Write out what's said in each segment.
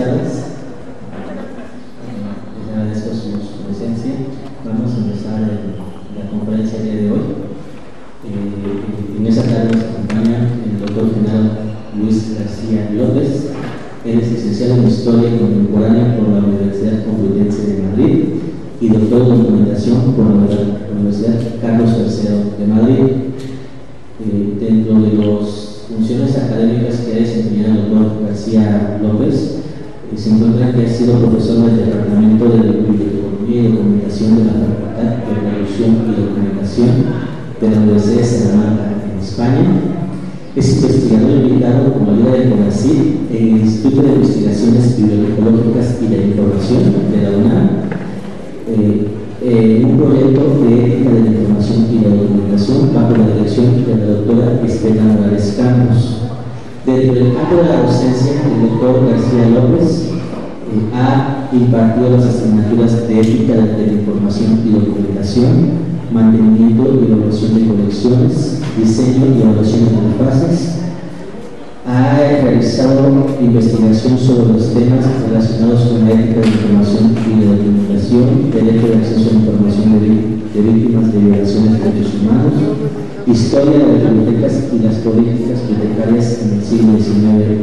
tardes. Les agradezco su presencia. Vamos a empezar la conferencia del día de hoy. En esta tarde nos acompaña el doctor general Luis García López. Él es licenciado en Historia Contemporánea por la Universidad Complutense de Madrid y doctor en Documentación por la Universidad Carlos III de Madrid. Dentro de las funciones académicas que ha desempeñado el doctor García López, se encuentra que ha sido profesor del Departamento de Bibliotecología y Documentación de la Facultad de Traducción y Documentación de la Universidad de Salamanca, en España. Es investigador invitado como líder de CONACYT en el Instituto de Investigaciones Bibliotecológicas y de Información de la UNAM, un proyecto de ética de la información y la documentación bajo la dirección de la doctora Estela Morales Campos. Dentro del campo de la docencia, el doctor García López ha impartido las asignaturas de ética de la información y documentación, mantenimiento y evaluación de colecciones, diseño y evaluación de interfaces. Ha realizado investigación sobre los temas relacionados con la ética de la información y de la documentación, derecho de acceso a la información de víctimas de violaciones de derechos humanos, historia de las bibliotecas y las políticas bibliotecarias en el siglo XIX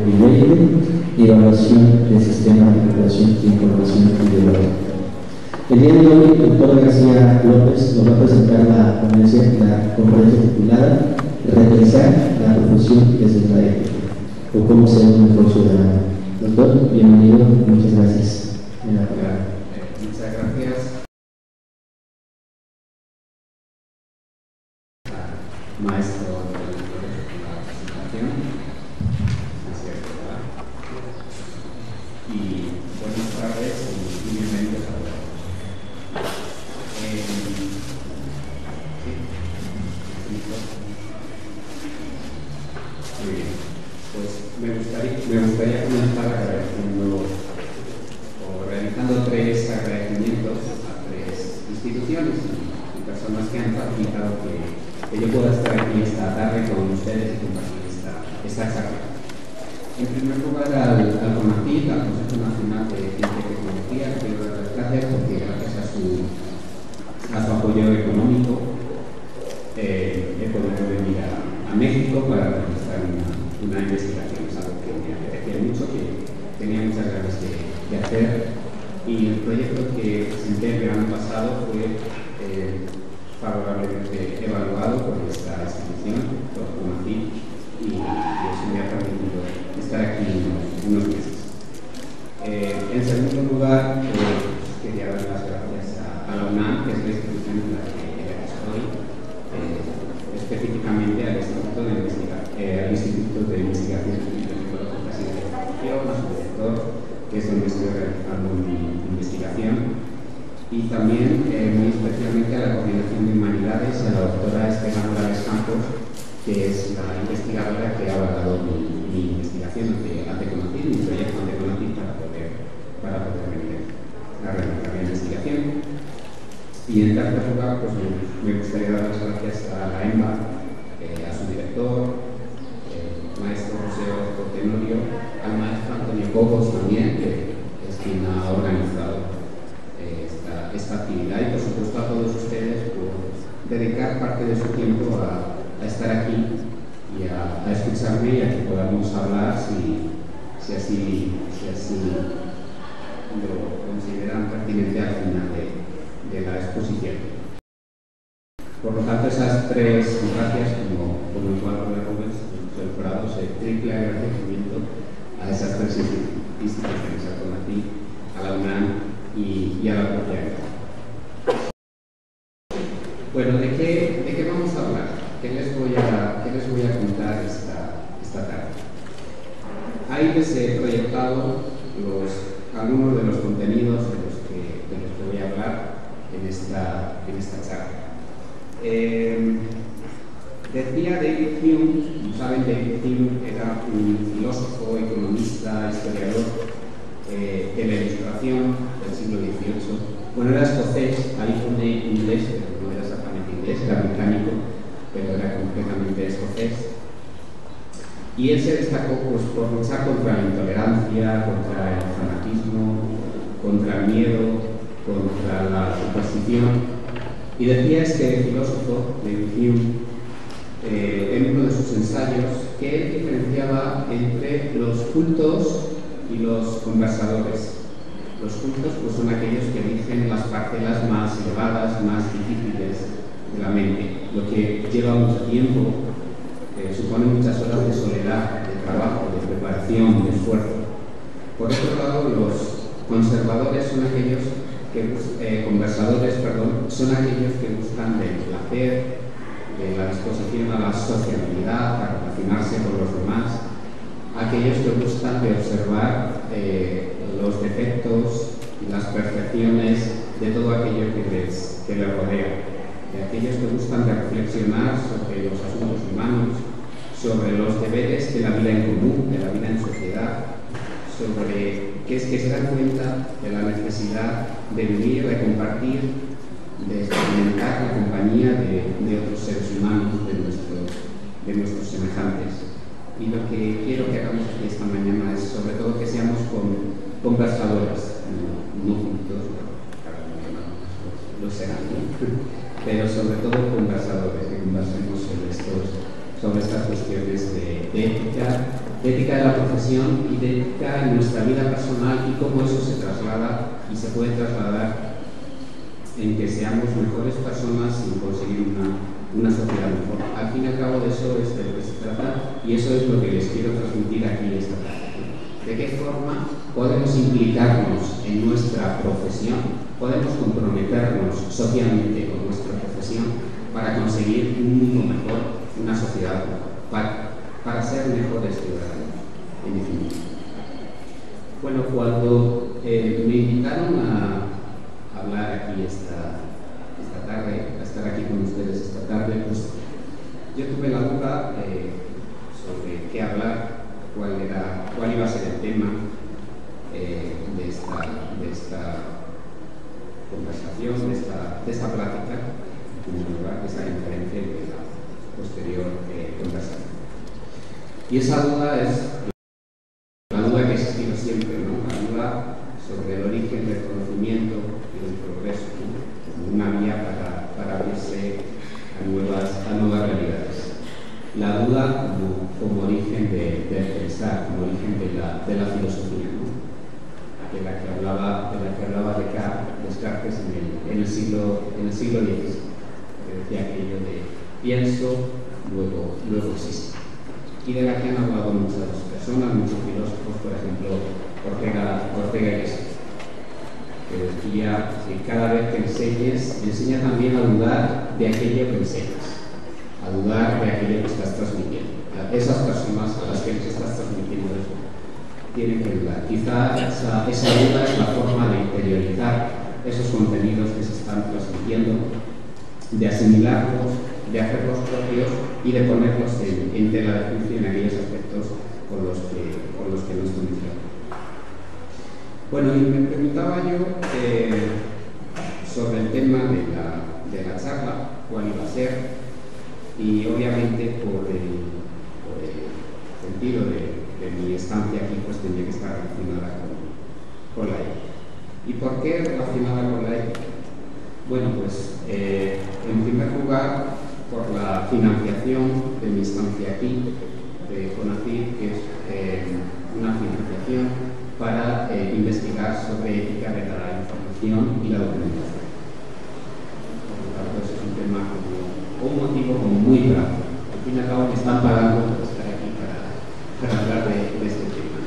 y XX, y evaluación del sistema de recuperación de información bibliográfica. El día de hoy, el doctor García López nos va a presentar la conferencia titulada Repensar la profesión desde la ética, o cómo ser un mejor ciudadano. Doctor, bienvenido, muchas gracias. Muchas gracias. Maestro de la presentación. Así es, ¿verdad? Y buenas tardes y bienvenidos a todos. Muy bien. Pues me gustaría comenzar agradeciendo o realizando tres agradecimientos a tres instituciones y personas que han facilitado que yo pueda estar aquí esta tarde con ustedes y compartir esta charla. En primer lugar, al CONACYT, al Consejo Nacional de Ciencia y Tecnología, quiero dar las gracias porque gracias a su apoyo económico he podido venir a México para realizar una investigación. Es algo que me apetecía mucho, que tenía muchas ganas de hacer, y el proyecto que presenté el año pasado fue favorablemente evaluado por esta institución, por CONACYT, y eso me ha permitido estar aquí unos meses. En segundo lugar, quería dar las gracias a la UNAM, que es la institución en la que estoy, específicamente al Instituto de Investigaciones Bibliotecológicas y de Información, a su director, que es donde estoy realizando mi investigación, y también muy especialmente a la Coordinación de Humanidades, a la doctora Estela Morales Campos, que es la investigadora que ha avalado mi investigación ante CONACYT, mi proyecto ante CONACYT para poder venir a realizar la investigación. Y en tercer lugar, pues me gustaría dar las gracias a la EMBA, a su director, maestro José Orozco Tenorio, al maestro Antonio Cobos también, que es quien ha organizado esta actividad, y por supuesto a todos ustedes por dedicar parte de su tiempo a estar aquí y a escucharme, y a que podamos hablar si así lo consideran pertinente al final de la exposición. Por lo tanto, esas tres gracias, como el cuadro de Rubens, el Prado, triple agradecimiento a esas tres instituciones, a CONACYT, a la UNAM y a la propia EMBA. Bueno, ¿de qué vamos a hablar? ¿Qué les voy a contar esta tarde? Ahí les he proyectado algunos de los contenidos de los que voy a hablar en esta charla. Decía David Hume, como saben, David Hume era un filósofo, economista, historiador de la Ilustración del siglo XVIII. Bueno, era escocés, ahí pone inglés, pero no era exactamente inglés, era británico, pero era completamente escocés. Y él se destacó pues, por luchar contra la intolerancia, contra el fanatismo, contra el miedo, contra la superstición. Y decía este filósofo, Hume, en uno de sus ensayos, que él diferenciaba entre los cultos y los conversadores. Los cultos pues, son aquellos que eligen las parcelas más elevadas, más difíciles de la mente, lo que lleva mucho tiempo, supone muchas horas de soledad, de trabajo, de preparación, de esfuerzo. Por otro lado, los conservadores son aquellos conversadores, son aquellos que buscan del placer, de la disposición a la sociabilidad, a relacionarse con los demás, aquellos que gustan de observar los defectos y las perfecciones de todo aquello que les rodea, de aquellos que gustan de reflexionar sobre los asuntos humanos, sobre los deberes de la vida en común, de la vida en sociedad, sobre que se dan cuenta de la necesidad de vivir, de compartir, de experimentar la compañía de otros seres humanos, de nuestros semejantes. Y lo que quiero que hagamos aquí esta mañana es sobre todo que seamos conversadores, no juntos, lo serán, ¿no? Pero sobre todo conversadores, que conversemos sobre estas cuestiones de ética de la profesión y de ética en nuestra vida personal y cómo eso se traslada y se puede trasladar en que seamos mejores personas y conseguir una sociedad mejor. Al fin y al cabo de eso es de lo que se trata y eso es lo que les quiero transmitir aquí esta tarde. ¿De qué forma podemos implicarnos en nuestra profesión? Podemos comprometernos socialmente con nuestra profesión para conseguir un mundo mejor, una sociedad mejor, para ser mejores ciudadanos, en definitiva. Bueno, cuando me invitaron a hablar aquí esta tarde, a estar aquí con ustedes esta tarde, pues yo tuve la duda sobre qué hablar, cuál iba a ser el tema de esta conversación, de esta plática, en primer lugar, de esta conferencia y de la posterior conversación. Y esa duda es la duda que ha existido siempre, ¿no? La duda sobre el origen del conocimiento y del progreso, ¿no? Como una vía para abrirse a nuevas realidades. La duda como origen del pensar, como origen de la filosofía, ¿no? de la que hablaba Descartes en el siglo XVI, que decía aquello de pienso, luego existo. Y de la que han hablado muchas personas, muchos filósofos, por ejemplo, Ortega y Gasset, que decía que cada vez que enseña también a dudar de aquello que enseñas, a dudar de aquello que estás transmitiendo. Esas personas a las que les estás transmitiendo eso tienen que dudar. Quizá esa duda es la forma de interiorizar esos contenidos que se están transmitiendo, de asimilarlos, de hacerlos propios y de ponerlos en tela de juicio en aquellos aspectos con los que no están mezclados. Bueno, y me preguntaba yo sobre el tema de la charla, cuál iba a ser, y obviamente por el sentido de mi estancia aquí, pues tenía que estar relacionada con la ética. ¿Y por qué relacionada con la ética? Bueno, pues en primer lugar, por la financiación de mi estancia aquí, de CONACYT, que es una financiación para investigar sobre ética de la información y la documentación. Por lo tanto, ese es un tema un motivo como muy grave. Al fin y al cabo me están pagando por estar aquí para hablar de este tema.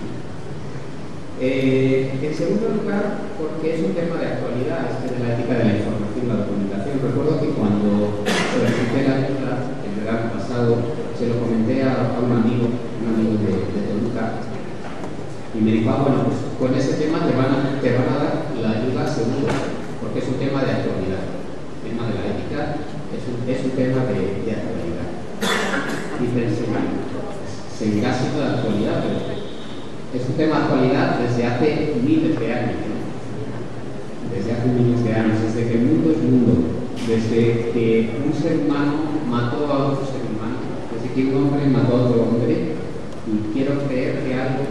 En segundo lugar, porque es un tema de actualidad, de la ética de la información y la documentación. Recuerdo que cuando presenté la ayuda el verano pasado, se lo comenté a un amigo de Toluca, y me dijo, bueno, pues con ese tema te van a dar la ayuda seguro, porque es un tema de actualidad. El tema de la ética es un tema de actualidad. Y pensé, seguirá siendo de actualidad, pero es un tema de actualidad desde hace miles de años, ¿no? Desde hace miles de años, desde que el mundo es mundo, desde que un ser humano mató a otro ser humano, desde que un hombre mató a otro hombre, y quiero creer que algo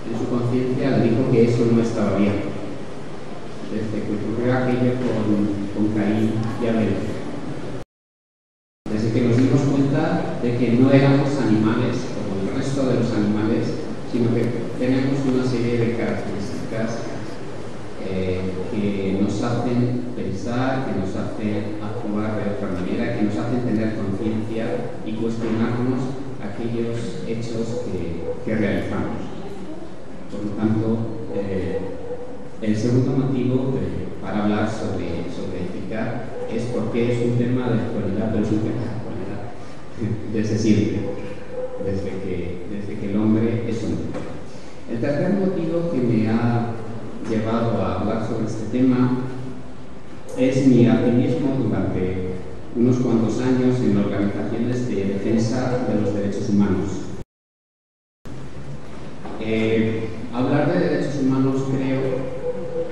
en su conciencia le dijo que eso no estaba bien. Desde que ocurrió aquello con Caín y Abel. Desde que nos dimos cuenta de que no éramos animales como el resto de los animales, sino que tenemos una serie de características que nos hacen pensar, que nos hacen actuar de otra manera, que nos hacen tener conciencia y cuestionarnos aquellos hechos que realizamos. Por lo tanto, el segundo motivo para hablar sobre ética es porque es un tema de actualidad, pero es un tema de actualidad desde siempre, desde que el hombre es hombre. El tercer motivo que me ha llevado a hablar sobre este tema es mi activismo durante unos cuantos años en organizaciones de defensa de los derechos humanos. Hablar de derechos humanos creo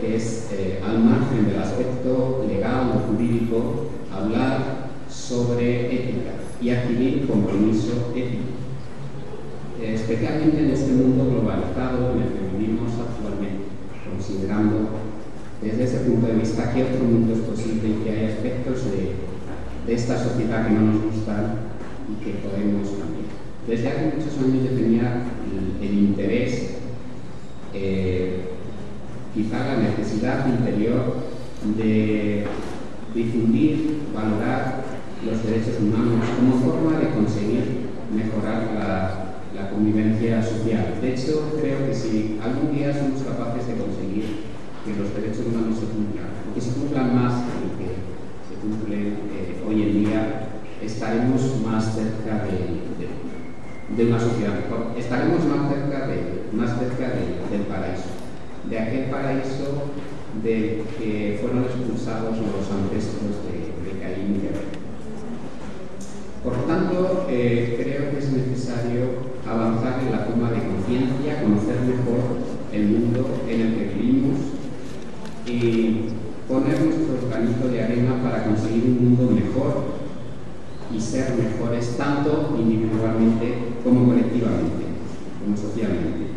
que es, al margen del aspecto legal o jurídico, hablar sobre ética y adquirir compromiso ético. Especialmente en este mundo globalizado en el que vivimos actualmente, considerando desde ese punto de vista qué otro mundo es posible y que hay aspectos de esta sociedad que no nos gustan y que podemos cambiar. Desde hace muchos años yo tenía el interés, quizá la necesidad interior de difundir, valorar los derechos humanos como forma de conseguir mejorar la convivencia social. De hecho, creo que si algún día somos capaces de conseguir que los derechos humanos se cumplan, o que se cumplan más de lo que se cumplen hoy en día, estaremos más cerca de una sociedad mejor. Estaremos más cerca del paraíso, de aquel paraíso del que fueron expulsados los ancestros de Caín y Abel. Por lo tanto, creo que es necesario avanzar en la toma de conciencia, conocer mejor el mundo en el que vivimos y poner nuestro granito de arena para conseguir un mundo mejor y ser mejores tanto individualmente como colectivamente, como socialmente.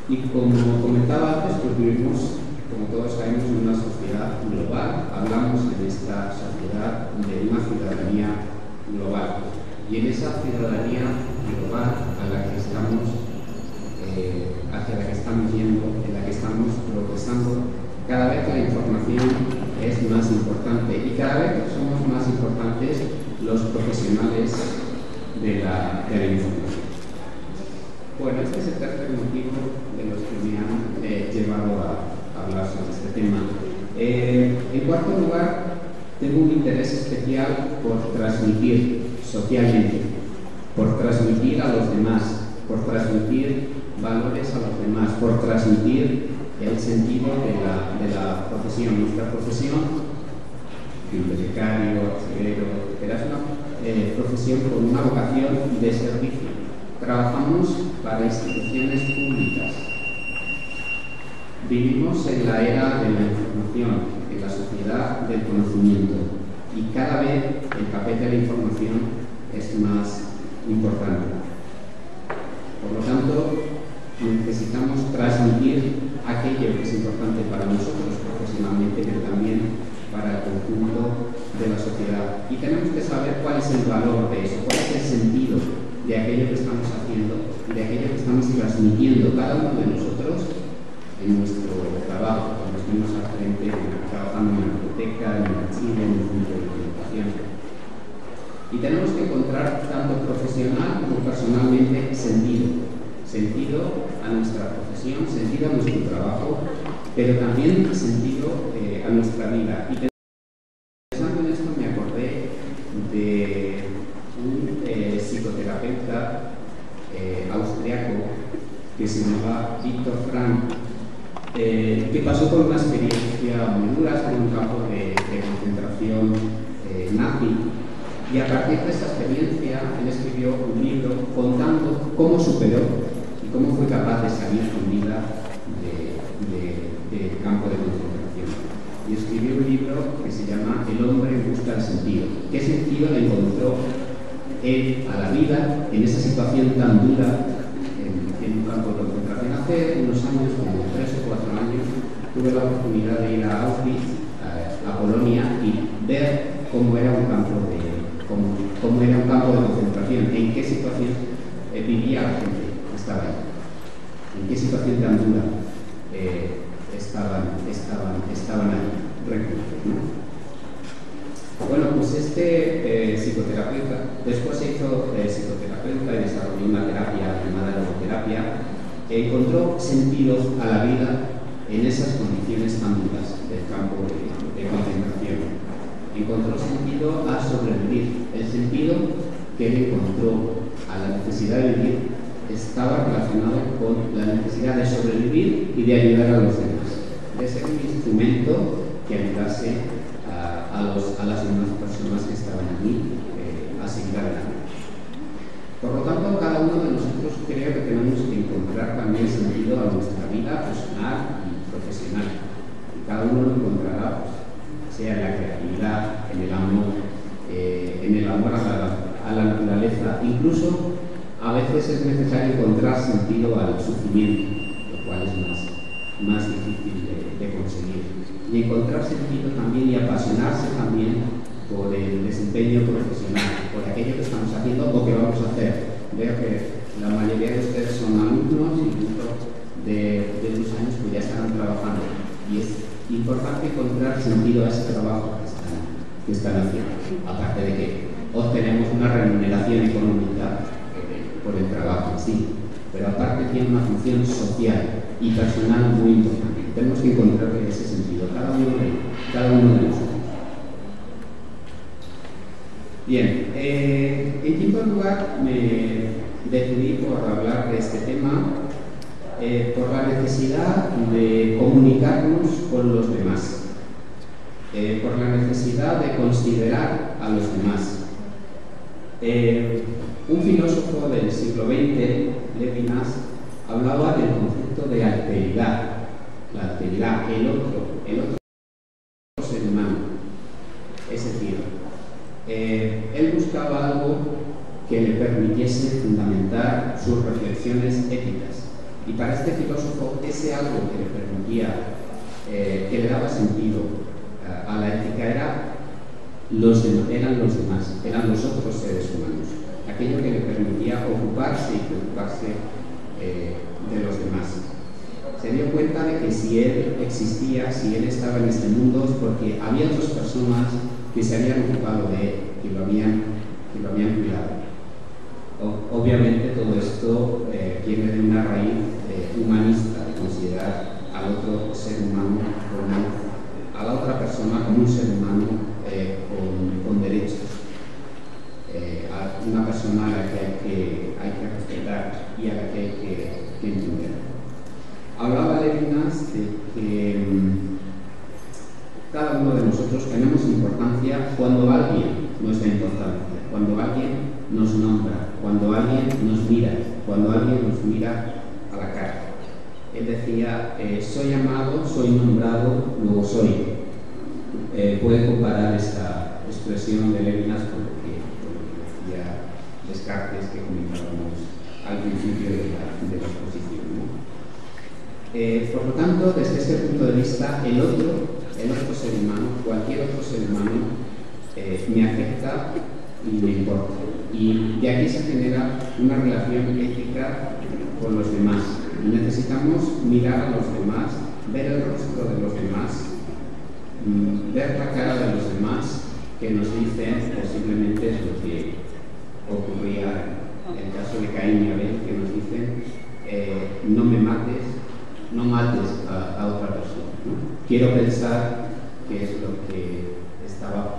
Y como comentaba antes, pues vivimos, como todos sabemos, en una sociedad global. Hablamos en esta sociedad de una ciudadanía global. Y en esa ciudadanía global a la que estamos, hacia la que estamos yendo, en la que estamos progresando, cada vez la información es más importante y cada vez somos más importantes los profesionales de la información. Bueno, este es el tercer motivo de los que me han llevado a hablar sobre este tema. En cuarto lugar, tengo un interés especial por transmitir socialmente, por transmitir a los demás, por transmitir valores a los demás, por transmitir el sentido de la profesión. Nuestra profesión, bibliotecario, archivero, es una profesión con una vocación de servicio. Trabajamos para instituciones públicas. Vivimos en la era de la información, en la sociedad del conocimiento, y cada vez el papel de la información es más importante. Por lo tanto, necesitamos transmitir aquello que es importante para nosotros profesionalmente, pero también para el conjunto de la sociedad. Y tenemos que saber cuál es el valor de eso, cuál es el sentido de aquello que estamos haciendo, de aquello que estamos transmitiendo cada uno de nosotros en nuestro trabajo, cuando estamos al frente, trabajando en la biblioteca, en el archivo, en el centro de documentación. Y tenemos que encontrar, tanto profesional como personalmente, sentido a nuestra profesión, sentido a nuestro trabajo, pero también sentido a nuestra vida. Y pensando en esto me acordé de un psicoterapeuta austriaco que se llamaba Viktor Frankl, que pasó por una experiencia muy dura en un campo de concentración nazi, y a partir de esa experiencia él escribió un libro contando cómo superó y cómo fue capaz de salir con vida del campo de concentración. Y escribió un libro que se llama El hombre busca el sentido. ¿Qué sentido le encontró él a la vida en esa situación tan dura hace unos años, como 3 o 4 años, tuve la oportunidad de ir a Auschwitz, a Polonia, y ver cómo era un campo de concentración, en qué situación vivía la gente que estaba ahí, en qué situación tan dura estaban ahí recluidos, ¿no? Bueno, pues este psicoterapeuta, después se hizo psicoterapeuta y desarrolló una terapia llamada logoterapia, encontró sentido a la vida en esas condiciones tan duras del campo de concentración. Encontró sentido a sobrevivir. El sentido que él encontró a la necesidad de vivir estaba relacionado con la necesidad de sobrevivir y de ayudar a los demás, de ser un instrumento que ayudase a las demás personas que estaban allí a seguir adelante. Por lo tanto, cada uno de nosotros creo que tenemos que encontrar también sentido a nuestra vida personal y profesional. Y cada uno lo encontrará, pues, sea en la creatividad, en el amor a la naturaleza. Incluso a veces es necesario encontrar sentido al sufrimiento, lo cual es más difícil de conseguir. Y encontrar sentido también y apasionarse también por el desempeño profesional, por aquello que estamos haciendo o que vamos a hacer. Veo que la mayoría de ustedes son alumnos, incluso de sus años, pues ya están trabajando. Y es importante encontrar sentido a ese trabajo que están haciendo. Aparte de que obtenemos una remuneración económica por el trabajo en sí, pero aparte tiene una función social y personal muy importante. Tenemos que encontrar ese sentido, cada uno de nosotros. Bien, en quinto lugar me decidí por hablar de este tema por la necesidad de comunicarnos con los demás, por la necesidad de considerar a los demás. Un filósofo del siglo XX, Levinas, hablaba del concepto de alteridad. La alteridad, el otro ser humano. Es decir, él buscaba algo que le permitiese fundamentar sus reflexiones éticas. Y para este filósofo, ese algo que le permitía, que le daba sentido a la ética eran los demás, eran los otros seres humanos. Aquello que le permitía ocuparse y preocuparse de los demás. Se dio cuenta de que si él existía, si él estaba en este mundo, es porque había otras personas que se habían ocupado de él, que lo habían cuidado. Obviamente todo esto viene de una raíz humanista, de considerar al otro ser humano a la otra persona como un ser humano con derechos, a una persona a la que hay que respetar y a la que hay que entender. Hablaba Levinas de que cada uno de nosotros tenemos importancia cuando alguien nos da importancia, cuando alguien nos nombra, cuando alguien nos mira, cuando alguien nos mira a la cara. Él decía, soy amado, soy nombrado, luego soy. Puede comparar esta expresión de Levinas con lo que decía Descartes, que comentábamos al principio de la exposición, ¿no? Por lo tanto, desde este punto de vista, el otro ser humano, cualquier otro ser humano, me afecta y me importa. Y de aquí se genera una relación ética con los demás. Necesitamos mirar a los demás, ver el rostro de los demás, ver la cara de los demás que nos dicen posiblemente es lo que ocurría en el caso de Caín y Abel, que nos dicen no me mates, no mates a otra persona, ¿no? Quiero pensar que es lo que estaba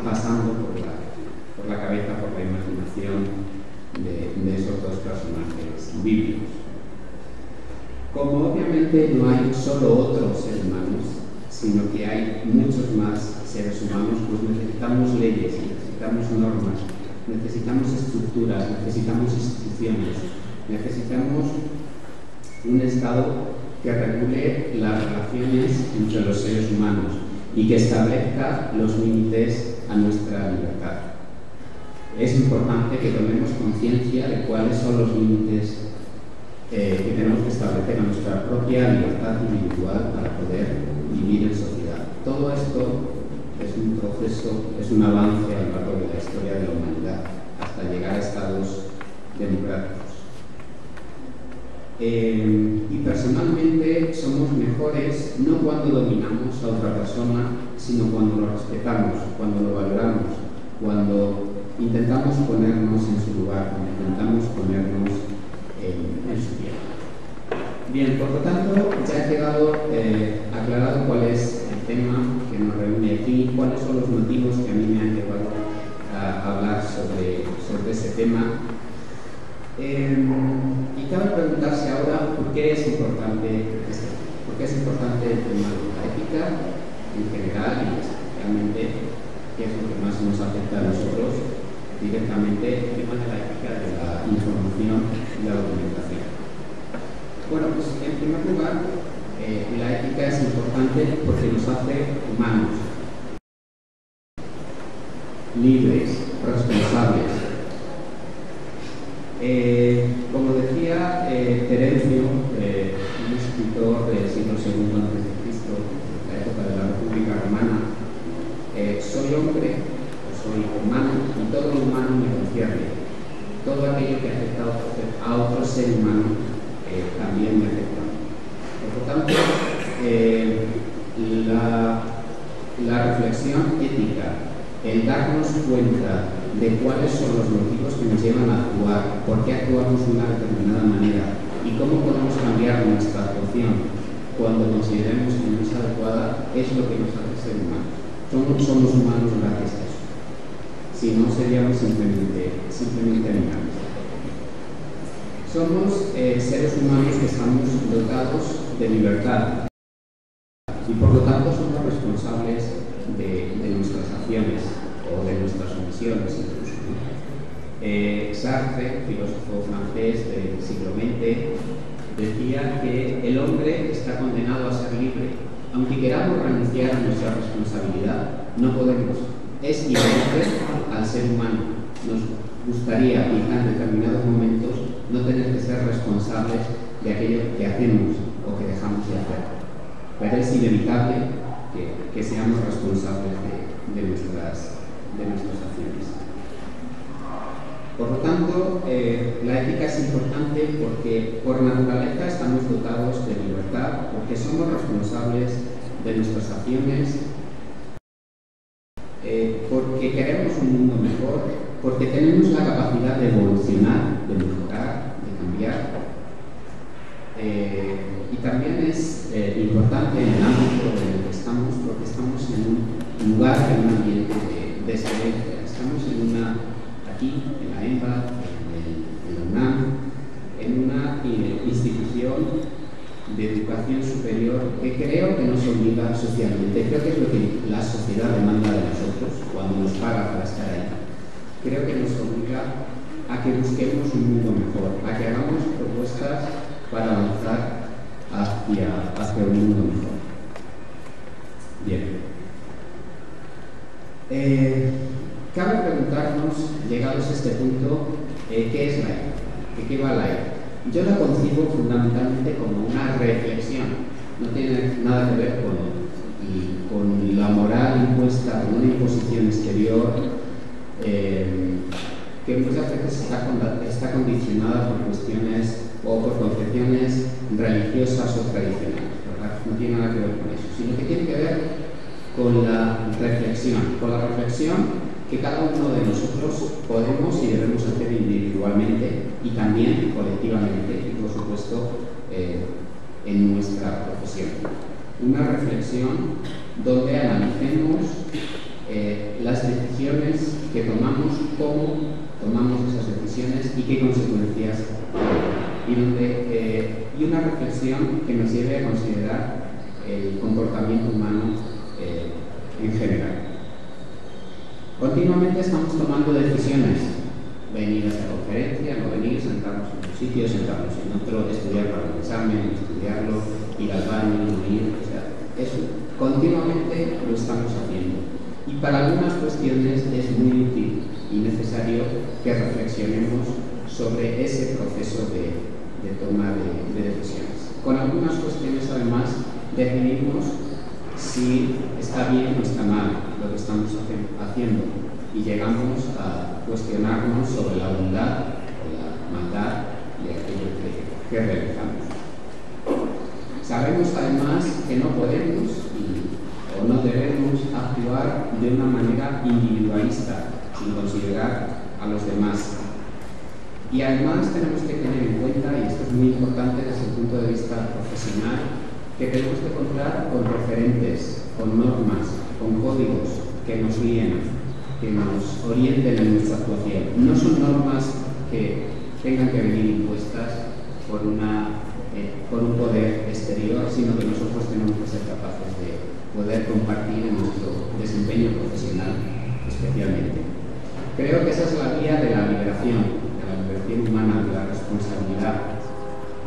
pasando por la cabeza, por la imaginación de esos dos personajes bíblicos. Como obviamente no hay solo otros seres humanos, sino que hay muchos más seres humanos, pues necesitamos leyes, necesitamos normas, necesitamos estructuras, necesitamos instituciones, necesitamos un Estado que regule las relaciones entre los seres humanos y que establezca los límites a nuestra libertad. Es importante que tomemos conciencia de cuáles son los límites que tenemos que establecer nuestra propia libertad individual para poder vivir en sociedad. Todo esto es un proceso, es un avance a lo largo de la historia de la humanidad hasta llegar a estados democráticos. Y personalmente somos mejores no cuando dominamos a otra persona, sino cuando lo respetamos, cuando lo valoramos, cuando intentamos ponernos en su lugar, cuando intentamos ponernos en su pie. Bien, por lo tanto, ya ha quedado aclarado cuál es el tema que nos reúne aquí, cuáles son los motivos que a mí me han llevado a hablar sobre ese tema. Y cabe preguntarse ahora por qué es importante el tema de la ética en general y especialmente qué es lo que más nos afecta a nosotros directamente, el tema de la ética de la información y la documentación. Bueno, pues en primer lugar, la ética es importante porque nos hace humanos, libres, responsables. Como decía Terencio, un escritor del siglo II a.C., de la época de la República Romana, soy hombre, o soy humano, y todo lo humano me concierne. Todo aquello que afecta a otro ser humano también me afecta. Por lo tanto, la reflexión ética, el darnos cuenta de cuáles son los motivos que nos llevan a actuar, por qué actuamos de una determinada manera y cómo podemos cambiar nuestra actuación cuando consideremos que no es adecuada, es lo que nos hace ser humanos. Somos humanos gracias a eso. Si no, seríamos simplemente animales. Somos seres humanos que estamos dotados de libertad y por lo tanto somos responsables de nuestras acciones o de nuestras omisiones incluso. Sartre, filósofo francés del siglo XX, decía que el hombre está condenado a ser libre. Aunque queramos renunciar a nuestra responsabilidad, no podemos. Es inherente al ser humano. Nos gustaría, quizá en determinados momentos, no tener que ser responsables de aquello que hacemos o que dejamos de hacer. Pero es inevitable que seamos responsables de nuestras acciones. Por lo tanto, la ética es importante porque por naturaleza estamos dotados de libertad, porque somos responsables de nuestras acciones, porque queremos un mundo mejor, porque tenemos la capacidad de evolucionar, de mejorar, de cambiar. Y también es importante en el ámbito en el que estamos, porque estamos en un lugar, en un ambiente de excelencia. Estamos aquí, en la EMBA, en la UNAM, en una institución de educación superior que creo que nos obliga socialmente. Creo que es lo que la sociedad demanda de nosotros cuando nos paga para estar ahí. Creo que nos obliga a que busquemos un mundo mejor, a que hagamos propuestas para avanzar hacia un mundo mejor. Bien. Cabe preguntarnos, llegados a este punto, ¿qué es la ética? ¿De qué va la ética? Yo la concibo fundamentalmente como una reflexión. No tiene nada que ver con la moral impuesta, con una imposición exterior que muchas veces está condicionada por cuestiones o por concepciones religiosas o tradicionales, ¿verdad? No tiene nada que ver con eso, sino que tiene que ver con la reflexión que cada uno de nosotros podemos y debemos hacer individualmente y también colectivamente y por supuesto en nuestra profesión. Una reflexión donde analicemos las decisiones que tomamos, cómo tomamos esas decisiones y qué consecuencias y una reflexión que nos lleve a considerar el comportamiento humano en general. Continuamente estamos tomando decisiones: venir a esta conferencia, no venir, sentarnos en un sitio, sentarnos en otro, estudiar para un examen, estudiarlo, ir al baño, no ir, o sea, eso continuamente lo estamos haciendo. Y para algunas cuestiones es muy útil y necesario que reflexionemos sobre ese proceso de toma de decisiones. Con algunas cuestiones, además, definimos si está bien o está mal lo que estamos haciendo y llegamos a cuestionarnos sobre la bondad o la maldad de aquello que realizamos. Sabemos además que no podemos o no debemos actuar de una manera individualista sin considerar a los demás. Y además tenemos que tener en cuenta, y esto es muy importante desde el punto de vista profesional, que tenemos que contar con referentes, con normas, con códigos que nos guíen, que nos orienten en nuestra actuación. No son normas que tengan que venir impuestas por un poder exterior, sino que nosotros tenemos que ser capaces de poder compartir en nuestro desempeño profesional especialmente. Creo que esa es la vía de la liberación humana, de la responsabilidad.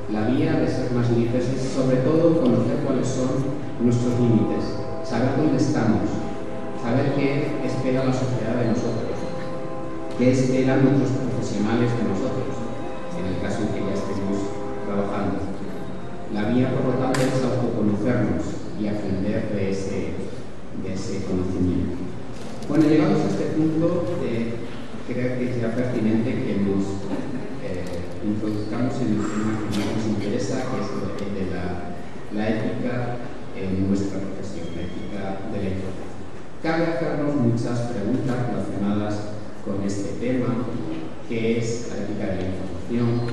La vía de ser más libres es sobre todo conocer cuáles son nuestros límites, saber dónde estamos, saber qué espera la sociedad de nosotros, qué esperan nuestros profesionales de nosotros, en el caso en que ya estemos trabajando. La vía, por lo tanto, es autoconocernos y aprender de ese conocimiento. Bueno, llegamos a este punto, creo que es ya pertinente que nos introduzcamos en el tema que nos interesa, que es el de la ética en nuestra profesión, la ética de la información. Cabe hacernos muchas preguntas relacionadas con este tema: ¿qué es la ética de la información?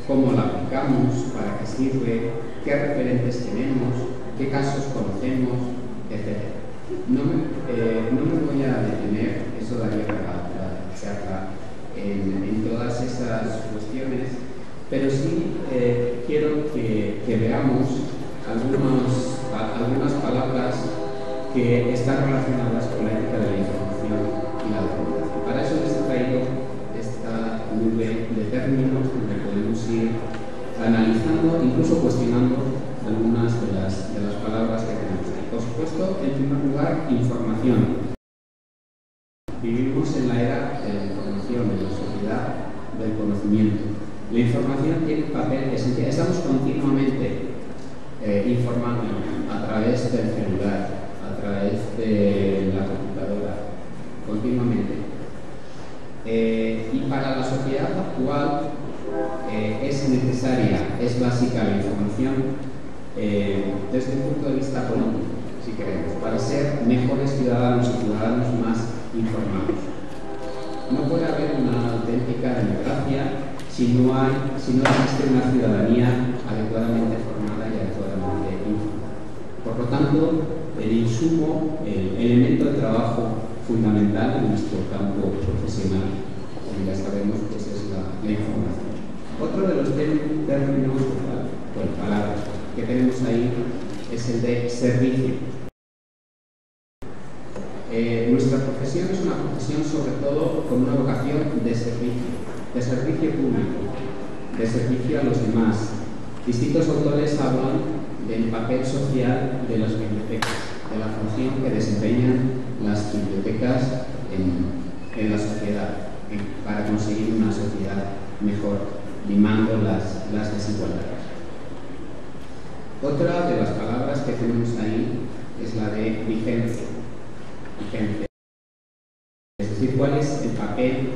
¿Cómo la aplicamos? ¿Para qué sirve? ¿Qué referentes tenemos? ¿Qué casos conocemos? Etcétera. No me voy a detener, eso daría para la charla, en todas esas cuestiones, pero sí quiero que veamos algunas palabras que están relacionadas con la ética de la información y la documentación. Para eso les he traído esta nube de términos donde podemos ir analizando, incluso cuestionando algunas de las palabras que tenemos ahí. Por supuesto, en primer lugar, información. Vivimos en la era de la información, en la sociedad del conocimiento. La información tiene un papel esencial. Estamos continuamente informando a través del celular, a través de la computadora, continuamente. Y para la sociedad actual es necesaria, es básica la información desde un punto de vista político, si queremos, para ser mejores ciudadanos y ciudadanos más informados. No puede haber una auténtica democracia si no existe una ciudadanía adecuadamente formada y adecuadamente informada. Por lo tanto, el insumo, el elemento de trabajo fundamental en nuestro campo profesional, como ya sabemos, pues es la información. Otro de los términos, palabras que tenemos ahí es el de servicio. Nuestra profesión es una profesión sobre todo con una vocación de servicio público, de servicio a los demás. Distintos autores hablan del papel social de las bibliotecas, de la función que desempeñan las bibliotecas en la sociedad, para conseguir una sociedad mejor, limando las desigualdades. Otra de las palabras que tenemos ahí es la de vigencia. Es decir, cuál es el papel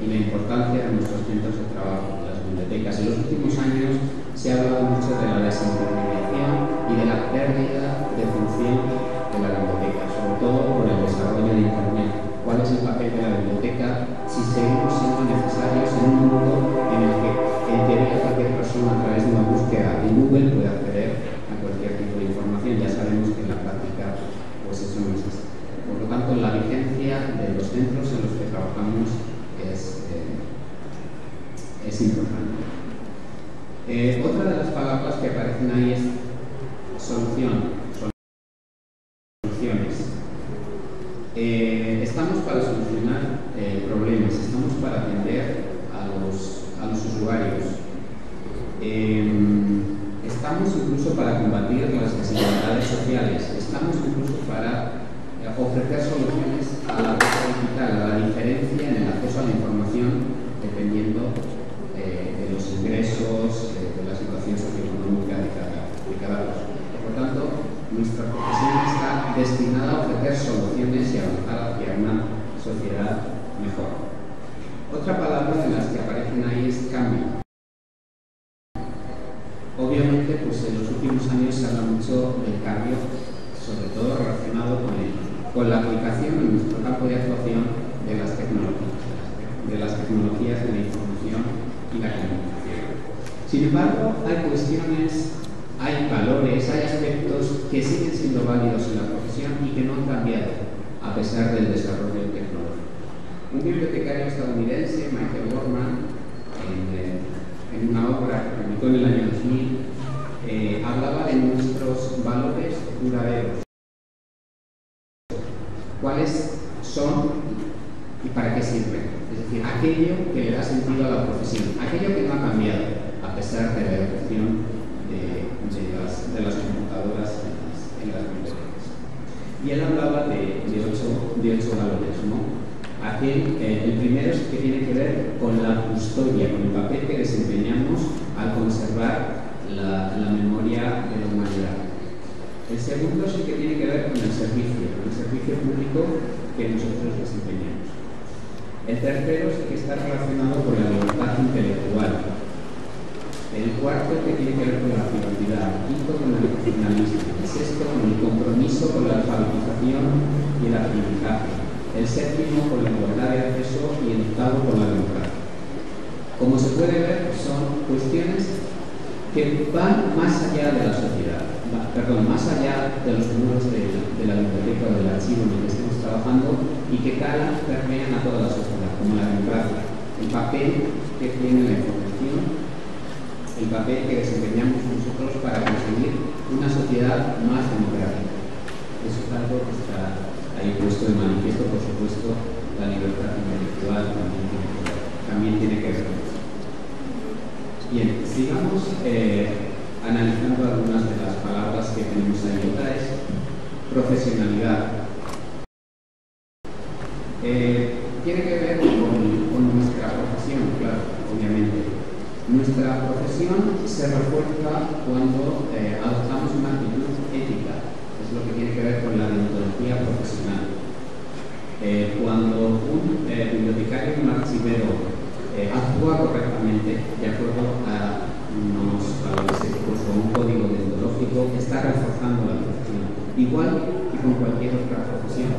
y la importancia de nuestros centros de trabajo, de las bibliotecas. En los últimos años se ha hablado mucho de la desintermediación y de la pérdida de función de la biblioteca, sobre todo por el desarrollo de Internet. ¿Cuál es el papel de la biblioteca si seguimos siendo necesarios en un mundo en el que, en teoría, cualquier persona a través de una búsqueda en Google puede acceder a cualquier tipo de información? Ya sabemos que en la práctica pues eso no es así. Por lo tanto, la vigencia de los centros en los que trabajamos es importante. Otra de las palabras que aparecen ahí es soluciones. Estamos para solucionar problemas, estamos para atender a los usuarios. Estamos incluso para combatir las desigualdades sociales, estamos incluso para ofrecer soluciones a la brecha digital, a la diferencia en el acceso a la información, dependiendo de los ingresos, de la situación socioeconómica de cada persona. Por lo tanto, nuestra profesión está destinada a ofrecer soluciones y avanzar hacia una sociedad mejor. Otra palabra de las que aparecen ahí es cambio. Obviamente, pues en los últimos años se habla mucho del cambio, sobre todo relacionado con la aplicación en nuestro campo de actuación de las tecnologías de la información y la comunicación. Sin embargo, hay cuestiones, hay valores, hay aspectos que siguen siendo válidos en la profesión y que no han cambiado a pesar del desarrollo tecnológico. Un bibliotecario estadounidense, Michael Gorman, en una obra que publicó en el año 2000, hablaba de nuestros valores duraderos. ¿Cuáles son y para qué sirven? Es decir, aquello que le da sentido a la profesión, aquello que no ha cambiado a pesar de la evolución de las computadoras en las bibliotecas. Y él hablaba de ocho valores, ¿no? El primero es que tiene que ver con la custodia, con el papel que desempeñamos al conservar la memoria de la humanidad. El segundo es el que tiene que ver con el servicio público que nosotros desempeñamos. El tercero es el que está relacionado con la libertad intelectual. El cuarto es el que tiene que ver con la privacidad. El quinto con el profesionalismo. El sexto con el compromiso con la alfabetización y el aprendizaje. El séptimo con la igualdad de acceso y el octavo con la democracia. Como se puede ver, son cuestiones que van más allá de la sociedad, más allá de los muros de la biblioteca o del archivo en el que estemos trabajando y que permean a toda la sociedad, como la democracia, el papel que tiene la información, el papel que desempeñamos nosotros para conseguir una sociedad más democrática. Eso es algo que está ahí puesto de manifiesto, por supuesto, la libertad intelectual también tiene que ver con eso. Bien, sigamos analizando algunas de las palabras que tenemos ahí. Otra es profesionalidad. Tiene que ver con nuestra profesión, claro, obviamente. Nuestra profesión se refuerza cuando adoptamos una actitud ética. Es lo que tiene que ver con la deontología profesional. Cuando un bibliotecario, un archivero, actúa correctamente de acuerdo a unos valores éticos o un código deontológico, está reforzando la profesión. Igual que con cualquier otra profesión.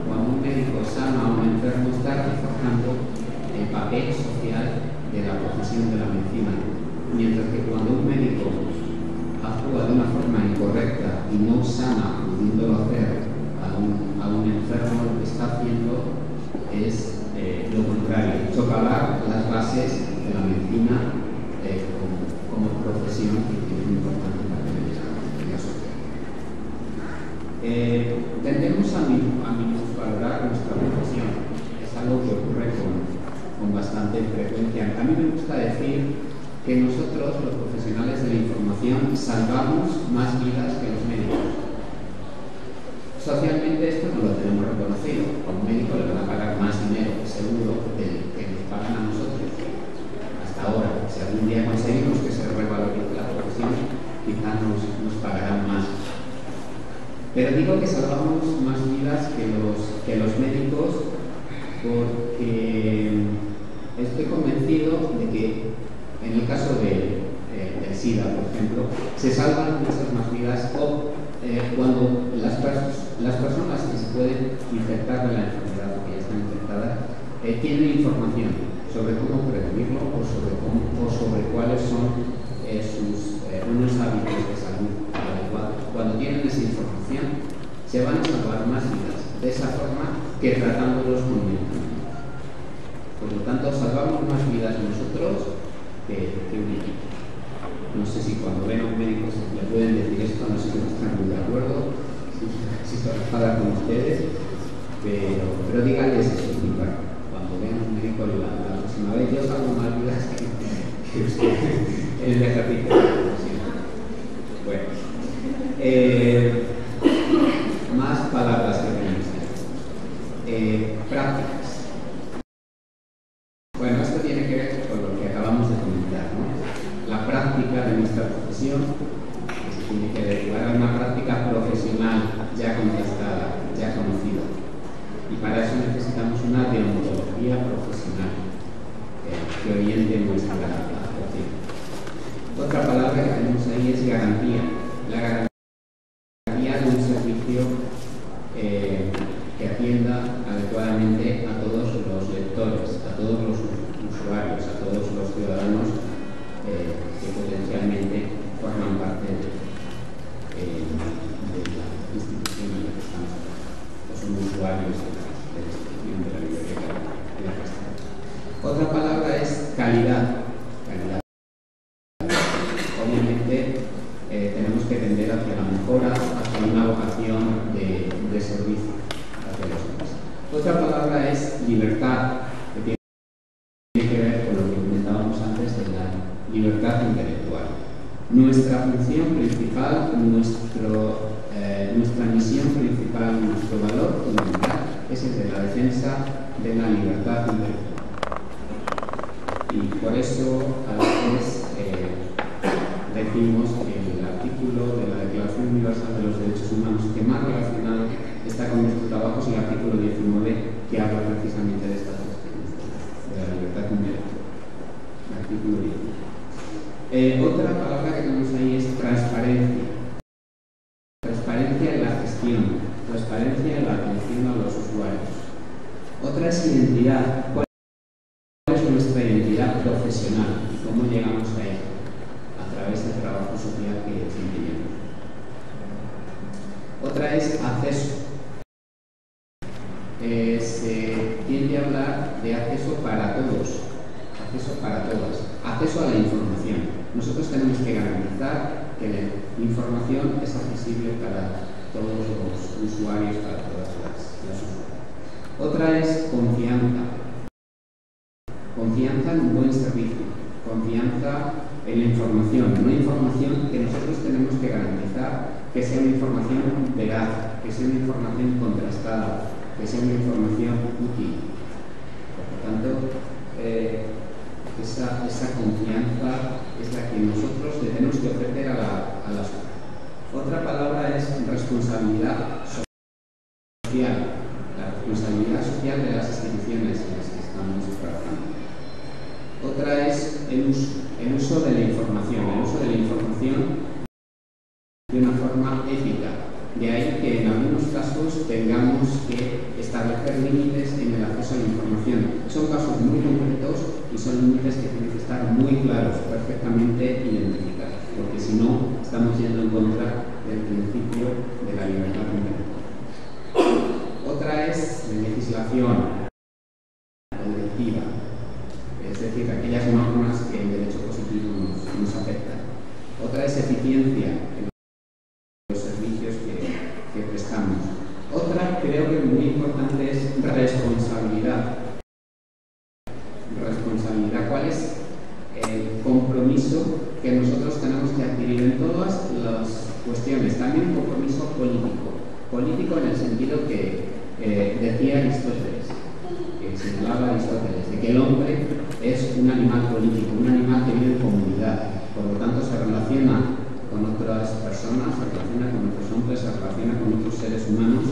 Cuando un médico sana a un enfermo, está reforzando el papel social de la profesión de la medicina. Mientras que cuando un médico actúa de una forma incorrecta y no sana, pudiéndolo hacer a un enfermo, lo que está haciendo es lo contrario, socavar las bases de la medicina como profesión que tiene un importante papel en la sociedad. Tendemos a minusvalorar nuestra profesión. Es algo que ocurre con bastante frecuencia. A mí me gusta decir que nosotros, los profesionales de la información, salvamos más vidas que los médicos. Socialmente esto no lo tenemos reconocido. A un médico le van a pagar más dinero, seguro, del que nos pagan a nosotros. Hasta ahora, si algún día conseguimos que se revalorice la profesión, quizás nos pagarán más. Pero digo que salvamos más vidas que los médicos porque estoy convencido de que en el caso del SIDA, por ejemplo, se salvan muchas más vidas cuando las personas que se pueden infectar de la enfermedad o que ya están infectadas tienen información sobre cómo prevenirlo o sobre cuáles son sus buenos hábitos de salud adecuados. Cuando tienen esa información, se van a salvar más vidas de esa forma que tratándolos con medicamentos. Por lo tanto, salvamos más vidas nosotros que un médico. No sé si cuando ven a un médico le pueden decir esto, no sé si están muy de acuerdo, si se enfada con ustedes, pero díganles eso, cuando vean a un médico la próxima vez, yo salvo más vidas que usted en el ejercicio de la profesión. Bueno, más palabras que tenemos ahí. Prácticas. Bueno, esto tiene que ver con lo que acabamos de comentar. ya contestada, ya conocida. Y para eso necesitamos una deontología profesional que oriente nuestra actuación. Otra palabra que tenemos ahí es garantía. La garantía de un servicio que atienda adecuadamente a todos los lectores, a todos los usuarios, a todos los ciudadanos que potencialmente forman parte de la institución en la que estamos, o son usuarios de la institución de la biblioteca en la que estamos. Otra palabra es calidad. Obviamente tenemos que tender hacia la mejora, hacia una vocación de servicio hacia los demás. Otra palabra es libertad, que tiene que ver con lo que comentábamos antes de la libertad intelectual. Nuestra función principal, nuestra misión principal, nuestro valor fundamental es el de la defensa de la libertad intelectual. Y por eso a veces decimos que el artículo de la Declaración Universal de los Derechos Humanos que más relacionado está con nuestro trabajo es el artículo 19, que habla precisamente de estas cuestiones, de la libertad intelectual. El artículo 19. Otra palabra que tenemos ahí es transparencia. Transparencia en la gestión, transparencia en la atención a los usuarios. Otra es identidad. ¿Cuál es nuestra identidad profesional? ¿Cómo llegamos a ella? A través del trabajo social que desempeñamos. Otra es acceso. Se tiende a hablar de acceso para todos, acceso para todas, acceso a la información. Nosotros tenemos que garantizar que la información es accesible para todos los usuarios, para todas las usuarias. Otra es confianza. Confianza en un buen servicio, confianza en la información, una información que nosotros tenemos que garantizar que sea una información veraz, que sea una información contrastada, que sea una información útil. Por lo tanto, esa confianza es la que nosotros le tenemos que ofrecer a la sociedad. Otra palabra es responsabilidad social, la responsabilidad social de las instituciones en las que estamos trabajando. Otra es el uso de la información, de una forma ética. De ahí que en algunos casos tengamos que establecer límites en el acceso a la información. Son casos muy concretos y son límites que tienen que estar muy claros, perfectamente identificados, porque si no, estamos yendo en contra del principio de la libertad intelectual. Otra es la legislación directiva, es decir, aquellas normas que en derecho positivo nos afectan. Otra es eficiencia en los servicios que prestamos. Otra, creo que muy importante, es responsabilidad. Responsabilidad, ¿cuál es el compromiso que nosotros tenemos que adquirir en todas las cuestiones? También un compromiso político. Político en el sentido que decía Aristóteles, que señalaba Aristóteles, de que el hombre es un animal político, un animal que vive en comunidad, por lo tanto se relaciona con otras personas, se relaciona con otros hombres, se relaciona con otros seres humanos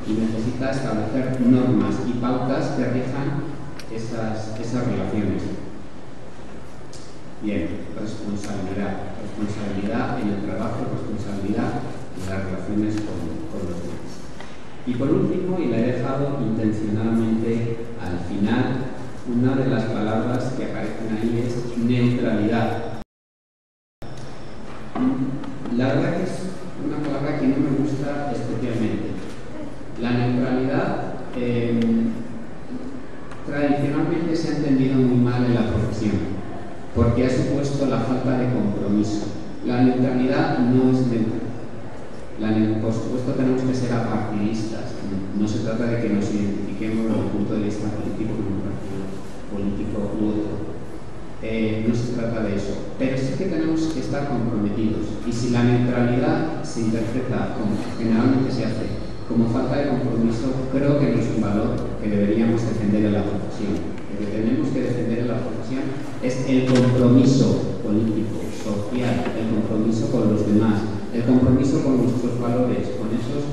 y necesita establecer normas y pautas que rijan esas relaciones. Bien, responsabilidad. Responsabilidad en el trabajo, responsabilidad en las relaciones con los demás. Y por último, y la he dejado intencionadamente al final, una de las palabras que aparecen ahí es neutralidad. La verdad que es una palabra que no me gusta especialmente. La neutralidad tradicionalmente se ha entendido muy mal en la profesión, porque ha supuesto la falta de compromiso. La neutralidad no es neutra. Por supuesto tenemos que ser apartidistas. No se trata de que nos identifiquemos desde el punto de vista político con un partido político u otro. No se trata de eso. Pero sí que tenemos que estar comprometidos. Y si la neutralidad se interpreta, como generalmente se hace, como falta de compromiso, creo que no es un valor que deberíamos defender en la profesión. Lo que tenemos que defender en la profesión es el compromiso político, social, el compromiso con los demás, el compromiso con nuestros valores, con esos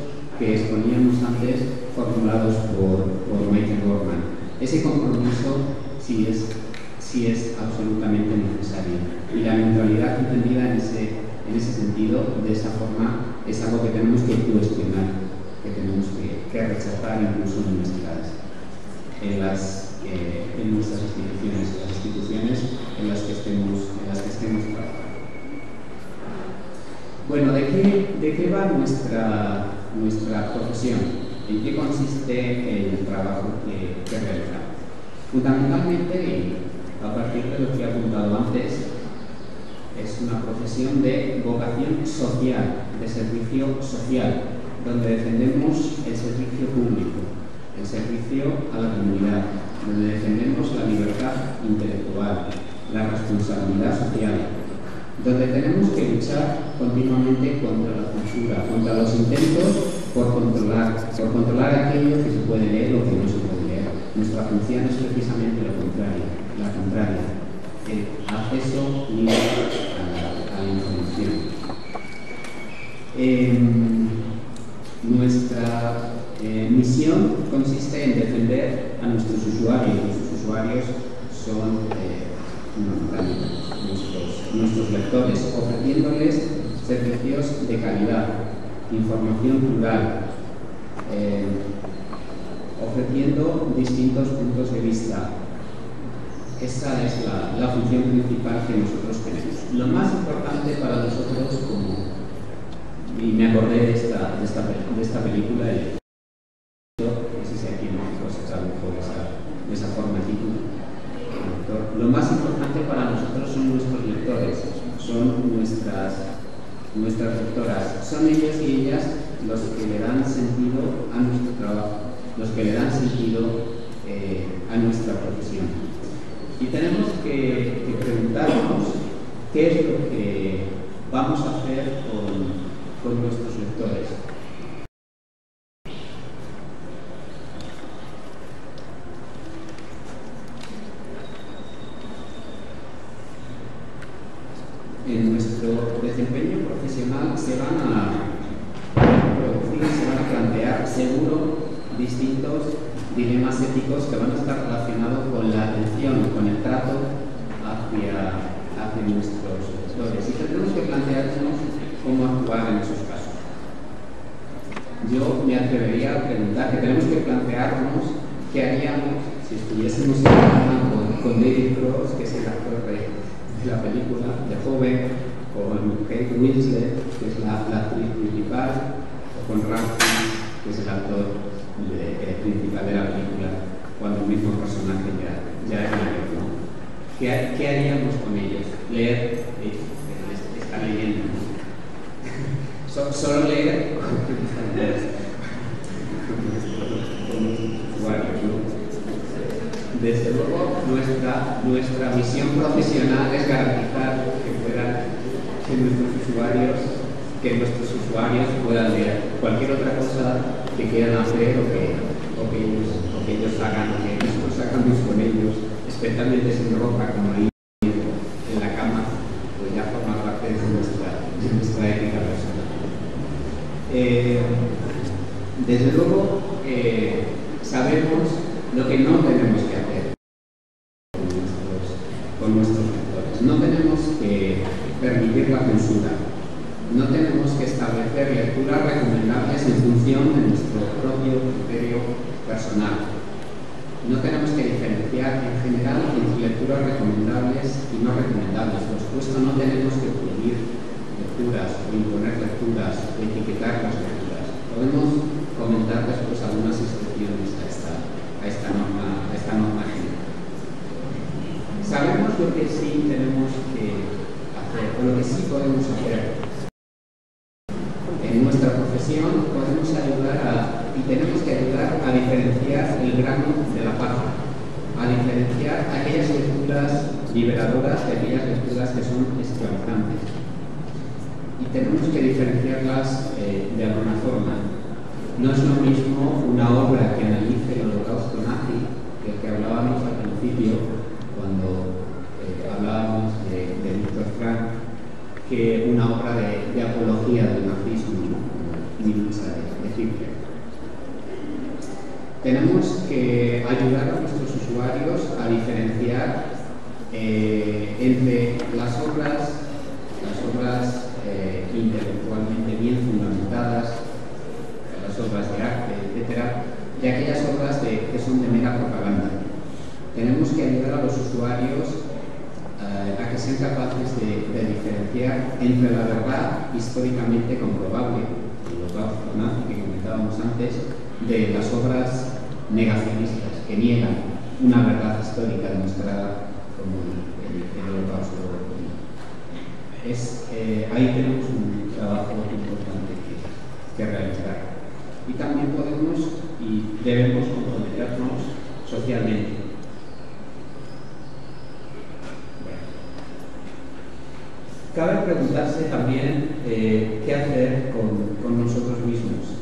que exponíamos antes, formulados por Michael Gorman. Ese compromiso sí es absolutamente necesario. Y la neutralidad entendida en ese sentido, de esa forma, es algo que tenemos que cuestionar, que tenemos que rechazar incluso en nuestras instituciones, las instituciones en las que estemos trabajando. Bueno, ¿de qué va nuestra profesión? ¿En qué consiste el trabajo que realizamos? Fundamentalmente, y a partir de lo que he apuntado antes, es una profesión de vocación social, de servicio social, donde defendemos el servicio público, el servicio a la comunidad, donde defendemos la libertad intelectual, la responsabilidad social, donde tenemos que luchar continuamente contra la censura, contra los intentos por controlar aquello que se puede leer o que no se puede leer. Nuestra función es precisamente la contraria, el acceso libre a la información. Nuestra misión consiste en defender a nuestros usuarios. Nuestros usuarios son nuestros lectores, ofreciéndoles servicios de calidad, información plural, ofreciendo distintos puntos de vista. Esa es la función principal que nosotros tenemos. Lo más importante para nosotros, y me acordé de esta película, no sé si aquí en México se tradujo de esa forma el título. Lo más importante para nosotros son nuestros lectores, son nuestras lectoras, son ellos y ellas los que le dan sentido a nuestro trabajo, los que le dan sentido a nuestra profesión. Y tenemos que preguntarnos qué es lo que vamos a hacer con nuestros lectores. En nuestro desempeño profesional se van a plantear seguro distintos dilemas éticos que van a estar relacionados con la atención, con el trato hacia nuestros lectores. Y tendremos que plantearnos cómo actuar en esos casos. Yo me atrevería a preguntar que tenemos que plantearnos qué haríamos si estuviésemos hablando con David Cross, que es el actor de la película, de joven, con Kate Winslet, que es la actriz principal, o con Ralph Fiennes, que es el actor principal de la película, cuando el mismo personaje ya es mayor, ¿no? ¿Qué haríamos con ellos? Leer, está leyendo, ¿no? Solo leer con los usuarios, ¿no? Desde luego, nuestra misión profesional es garantizar que nuestros usuarios puedan leer cualquier otra cosa que quieran hacer o que ellos hagan, o que nosotros hagamos con ellos, especialmente sin ropa, como ahí en la cama, pues ya forma parte de nuestra ética personal. Desde luego, sabemos lo que no tenemos que hacer con nuestros lectores. No tenemos que permitir la censura. No tenemos que establecer lecturas recomendables en función de nuestro propio criterio personal. No tenemos que diferenciar en general entre lecturas recomendables y no recomendables. Por supuesto, no tenemos que prohibir lecturas o imponer lecturas o etiquetar las lecturas. Podemos comentar después algunas excepciones a esta norma general. Sabemos lo que sí tenemos que hacer, o lo que sí podemos hacer. En nuestra profesión podemos ayudar y tenemos que ayudar a diferenciar el grano de la paja, a diferenciar aquellas lecturas liberadoras de aquellas lecturas que son esclavizantes. Y tenemos que diferenciarlas de alguna forma. No es lo mismo una obra que analice el holocausto nazi, del que hablábamos al principio, cuando hablábamos de Viktor Frank, que una obra de apología del nazismo, ¿no? Mi lucha de reconocible. Tenemos que ayudar a nuestros usuarios a diferenciar entre las obras intelectualmente bien fundamentadas, las obras de arte, etcétera, y aquellas obras que son de mera propaganda. Tenemos que ayudar a los usuarios a que sean capaces de diferenciar entre la verdad históricamente comprobable, los datos que comentábamos antes, de las obras negacionistas que niegan una verdad histórica demostrada como el Holocausto. Ahí tenemos un trabajo importante que realizar. Y también podemos y debemos comprometernos socialmente. Cabe preguntarse también qué hacer con nosotros mismos.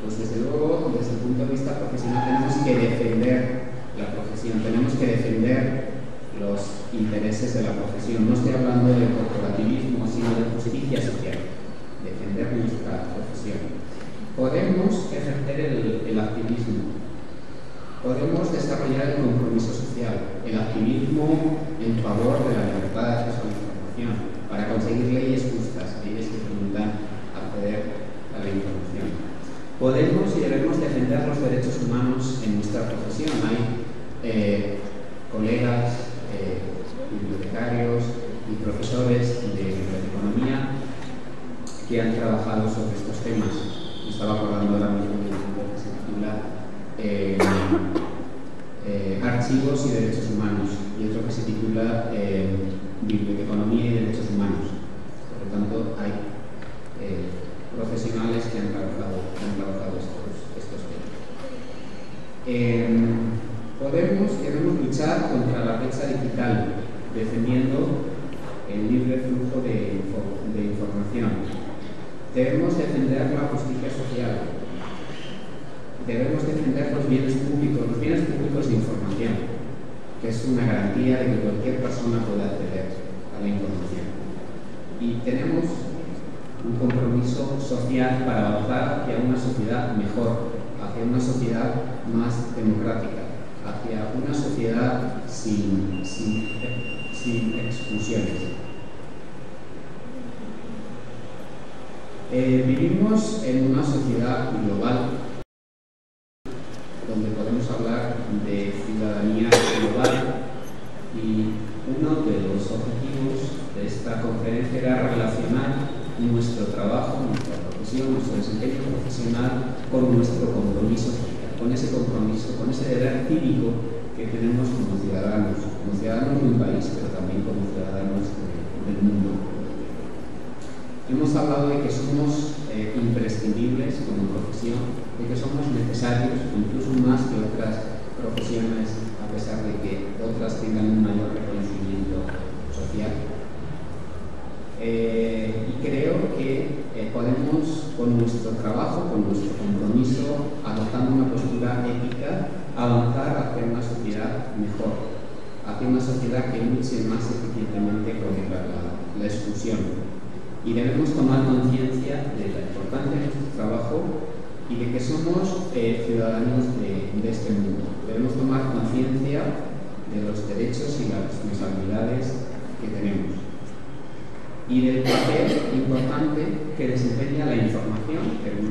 Pues desde luego, desde el punto de vista profesional, tenemos que defender la profesión, tenemos que defender los intereses de la profesión. No estoy hablando de corporativismo, sino de justicia social, defender nuestra profesión. Podemos ejercer el activismo, podemos desarrollar el compromiso social, el activismo en favor de la libertad de acceso a la información, para conseguir leyes justas, leyes que permitan acceder a la información. Podemos y debemos defender los derechos humanos en nuestra profesión. Hay colegas, bibliotecarios y profesores de economía que han trabajado sobre estos temas. Me estaba acordando ahora mismo de un libro que se titula Archivos y Derechos Humanos, y otro que se titula Biblioteconomía y Derechos Humanos. Por lo tanto, hay profesionales que han trabajado estos temas. Podemos y debemos luchar contra la brecha digital, defendiendo el libre flujo de información. Debemos defender la justicia social. Debemos defender los bienes públicos de información, que es una garantía de que cualquier persona pueda acceder a la información. Y tenemos un compromiso social para avanzar hacia una sociedad mejor, hacia una sociedad más democrática, hacia una sociedad sin exclusiones. Vivimos en una sociedad global donde podemos hablar de ciudadanía global, y uno de los objetivos de esta conferencia era relacionar nuestro trabajo, nuestra profesión, nuestro desempeño profesional con nuestro compromiso social, con ese compromiso, con ese deber cívico que tenemos como ciudadanos de un país, pero también como ciudadanos del mundo. Hemos hablado de que somos imprescindibles como profesión, de que somos necesarios, incluso más que otras profesiones, a pesar de que otras tengan un mayor reconocimiento social. Y creo que podemos, con nuestro trabajo, con nuestro compromiso, adoptando una postura ética, avanzar hacia una sociedad mejor, hacia una sociedad que luche más eficientemente contra la exclusión. Y debemos tomar conciencia de la importancia de nuestro trabajo y de que somos ciudadanos de este mundo. Debemos tomar conciencia de los derechos y las responsabilidades que tenemos, y del papel importante que desempeña la información, que es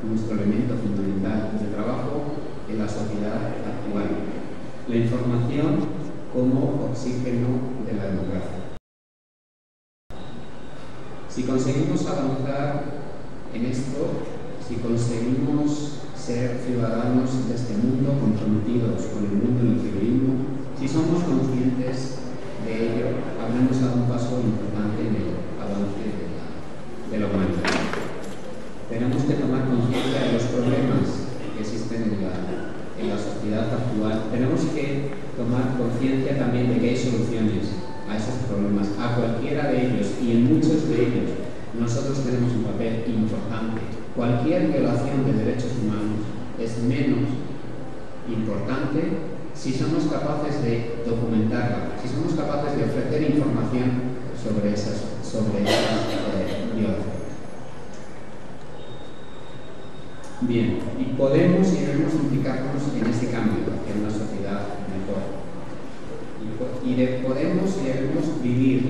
nuestro elemento fundamental de trabajo en la sociedad actual. La información como oxígeno de la democracia. Si conseguimos avanzar en esto, si conseguimos ser ciudadanos de este mundo comprometidos con el mundo en el que vivimos, si somos conscientes de ello, habremos dado un paso importante en el avance de la humanidad. Tenemos que tomar conciencia de los problemas que existen en la sociedad actual. Tenemos que tomar conciencia también de que hay soluciones a esos problemas, a cualquiera de ellos, y en muchos de ellos nosotros tenemos un papel importante. Cualquier violación de derechos humanos es menos importante si somos capaces de documentarla, si somos capaces de ofrecer información sobre esas violaciones. Bien, y podemos y debemos implicarnos en ese cambio hacia una sociedad mejor. Podemos y debemos vivir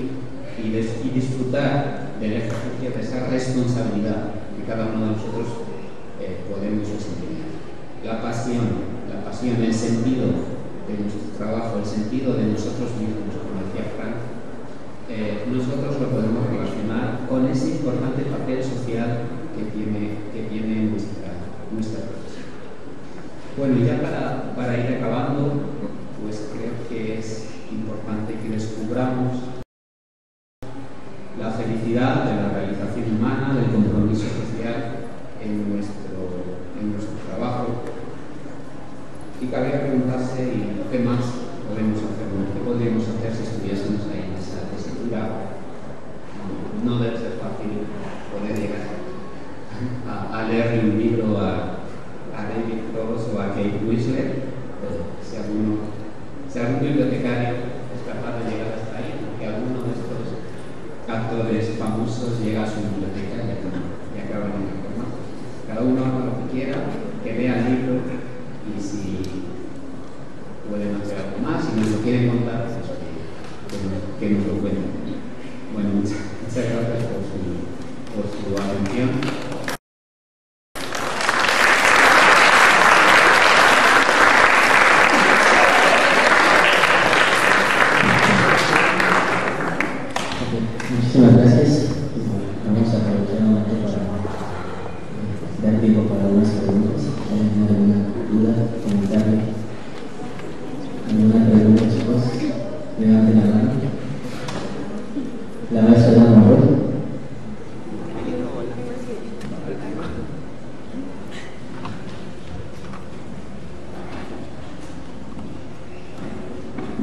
y disfrutar del ejercicio de esa responsabilidad que cada uno de nosotros podemos desempeñar. La pasión, el sentido de nuestro trabajo, el sentido de nosotros mismos, como decía Frank, nosotros lo podemos relacionar con ese importante papel social que tiene nuestra profesión. Bueno, y ya para ir acabando, pues creo que es importante que descubramos la felicidad de la realización humana, del compromiso social en nuestro trabajo. Y cabría preguntarse, ¿qué más podemos hacer? ¿Qué podríamos hacer si estuviésemos ahí en esa tesitura? No debe ser fácil poder llegar a leerle un libro a David Cross o a Kate Winslet, si algún bibliotecario es capaz de llegar hasta ahí, porque alguno de estos actores famosos llega a su biblioteca y acaban en el formato. Cada uno haga lo que quiera, que lea el libro, y si pueden hacer algo más, si nos lo quieren contar, pues que nos lo cuenten. Bueno, muchas gracias por su atención. Muchísimas gracias. Vamos a aprovechar un momento para dar tiempo para algunas preguntas. Si tienen alguna duda, comentario, alguna pregunta, chicos, levanten la mano. La maestra de la mano.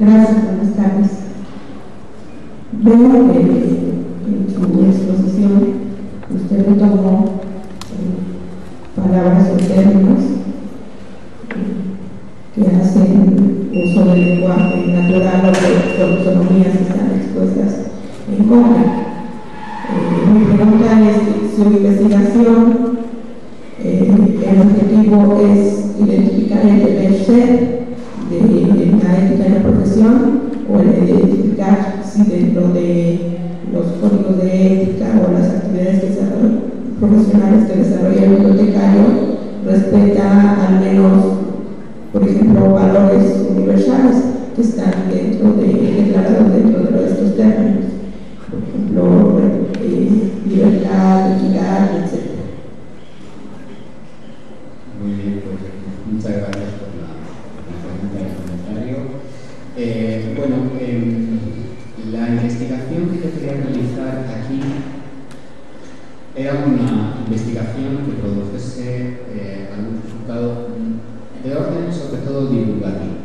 Gracias, buenas tardes. Veo que en su exposición usted retomó palabras o términos que hacen uso del lenguaje natural o de taxonomías que están expuestas en contra. Mi pregunta es si su investigación, el objetivo es identificar el deber ser de la ética en la profesión, o el identificar si dentro de los códigos de ética o las actividades profesionales que desarrolla el bibliotecario respeta al menos, por ejemplo, valores universales que están declarados dentro de estos términos, por ejemplo, libertad, equidad, etc. Muy bien, pues muchas gracias por la pregunta y el comentario. La investigación que yo quería realizar aquí era una investigación que produjese algún resultado de orden sobre todo divulgativo.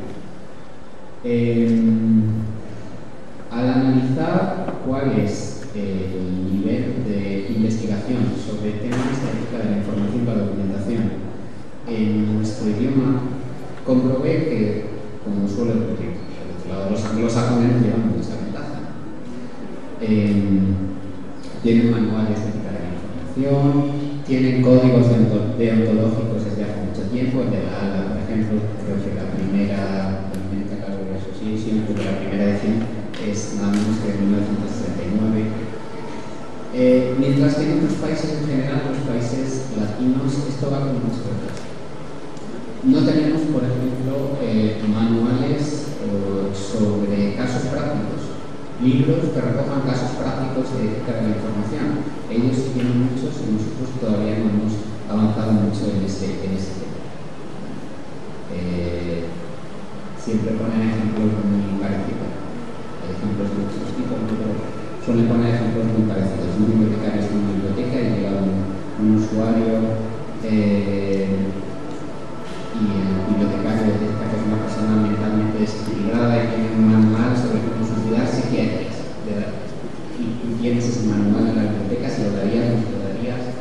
Al analizar cuál es el nivel de investigación sobre temas de ética de la información y la documentación en nuestro idioma, comprobé que, como suele ocurrir, los anglosajones llevan mucha ventaja. Tienen manuales de ética de la información, tienen códigos deontológicos desde hace mucho tiempo. El de la ALA, por ejemplo, creo que la primera Association, la primera edición es nada menos que de 1969. Mientras que en otros países en general, los países latinos, esto va con mucho retraso. No tenemos, por ejemplo, manuales sobre casos prácticos, libros que recojan casos prácticos de ética de la información. Ellos sí tienen muchos y nosotros todavía no hemos avanzado mucho en ese tema. Siempre ponen ejemplos muy parecidos. Hay ejemplos de muchos tipos, pero suelen poner ejemplos muy parecidos. Un bibliotecario está en una biblioteca y llega un usuario y el bibliotecario detecta que es una persona mentalmente desequilibrada y tiene un manual sobre cómo suicidarse, ¿qué harías? Y tú tienes ese manual en la biblioteca, si lo darías, no lo darías,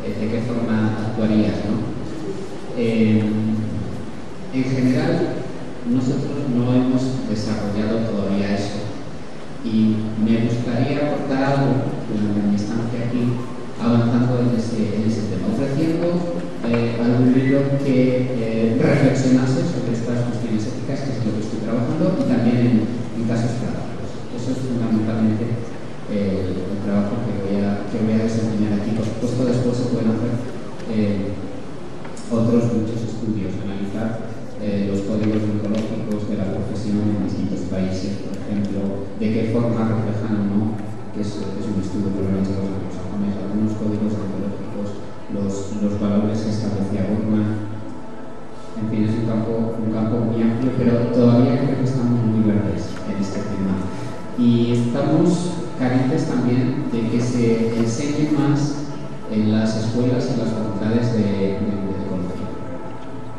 de qué forma actuarías, ¿no? En general, nosotros no hemos desarrollado todavía eso y me gustaría aportar algo durante mi estancia aquí, avanzando en ese tema, ofreciendo ocurrido que reflexionase sobre estas cuestiones éticas, que es lo que estoy trabajando, y también en casos prácticos. Eso es fundamentalmente el trabajo que voy a desempeñar aquí. Por supuesto, después se pueden hacer otros muchos estudios, analizar los códigos ontológicos de la profesión en distintos países, por ejemplo, de qué forma reflejan o no, que es un estudio que lo han hecho los anglosajones, algunos códigos ontológicos, los valores que establecía Goldman. En fin, es un campo muy amplio, pero todavía creo que estamos muy verdes en este tema. Y estamos carentes también de que se enseñe más en las escuelas y en las facultades de ecología.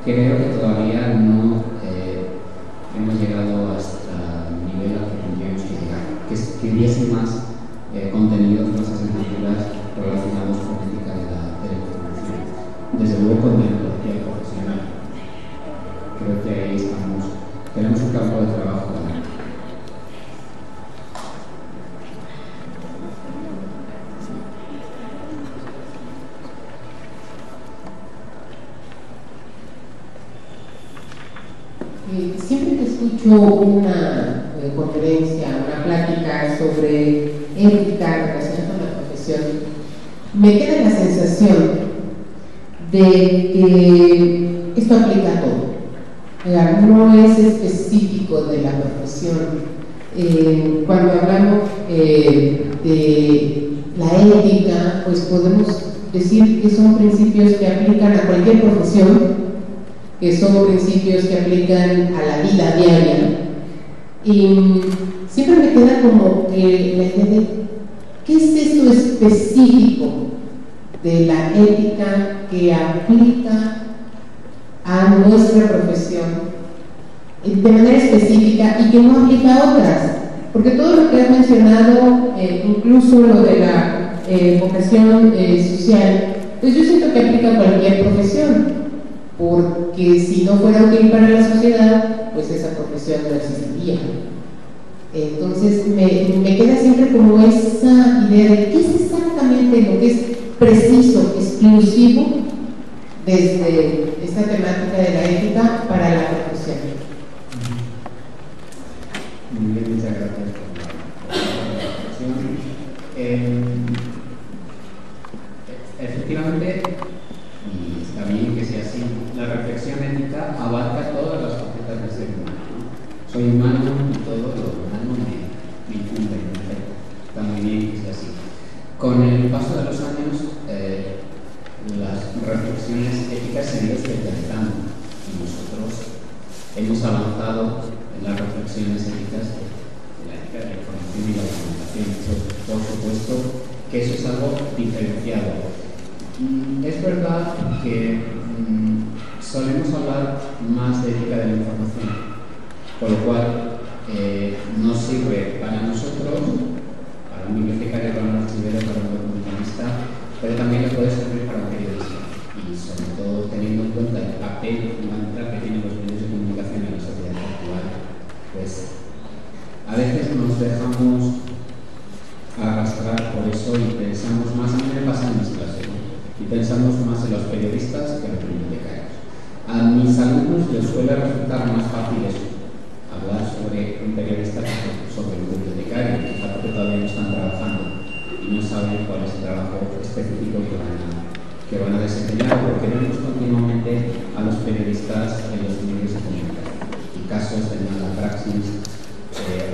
Creo que todavía no hemos llegado hasta el nivel al que tendríamos que llegar, que hubiese más contenidos, más asignaturas relacionados con ética de la información. Desde luego con metodología profesional. Creo que ahí tenemos un campo de trabajo también. Siempre que escucho una conferencia, una plática sobre ética en relación con la profesión, me queda la sensación de que esto aplica a todo. No es específico de la profesión. Cuando hablamos de la ética, pues podemos decir que son principios que aplican a cualquier profesión, que son principios que aplican a la vida diaria. Y siempre me queda como que la idea de ¿qué es esto específico de la ética que aplica a nuestra profesión de manera específica y que no aplica a otras? Porque todo lo que has mencionado, incluso lo de la vocación social, pues yo siento que aplica a cualquier profesión, porque si no fuera útil para la sociedad, pues esa profesión no existiría. Entonces me queda siempre como esa idea de qué es exactamente lo que es preciso, exclusivo desde esta temática de la ética para la profesión. Muy bien, muchas gracias por la presentación. Efectivamente, y está bien que sea así, la reflexión ética abarca todas las facetas del ser humano, ¿no? Soy humano y todo lo humano me infunde, me afecta. Está muy bien que sea así. Con el paso de los años, las reflexiones éticas se han ido especializando y nosotros hemos avanzado en las reflexiones éticas de la ética de la información y la comunicación. Por supuesto que eso es algo diferenciado. Es verdad que solemos hablar más de ética de la información, por lo cual nos sirve para nosotros, para un bibliotecario, para un archivero, para un documentalista, pero también le puede servir para un periodista. Y sobre todo teniendo en cuenta el papel fundamental que tienen los medios de comunicación en la sociedad actual, pues a veces nos dejamos arrastrar por eso y pensamos más, a mí me pasa en mis clases, ¿no? Y pensamos más en los periodistas que en los bibliotecarios. A mis alumnos les suele resultar más fácil eso, hablar sobre un periodista que sobre un bibliotecario, quizá porque todavía no están trabajando y no saben cuál es el trabajo específico que van a desempeñar, porque vemos continuamente a los periodistas en los medios de comunicación y casos de mala praxis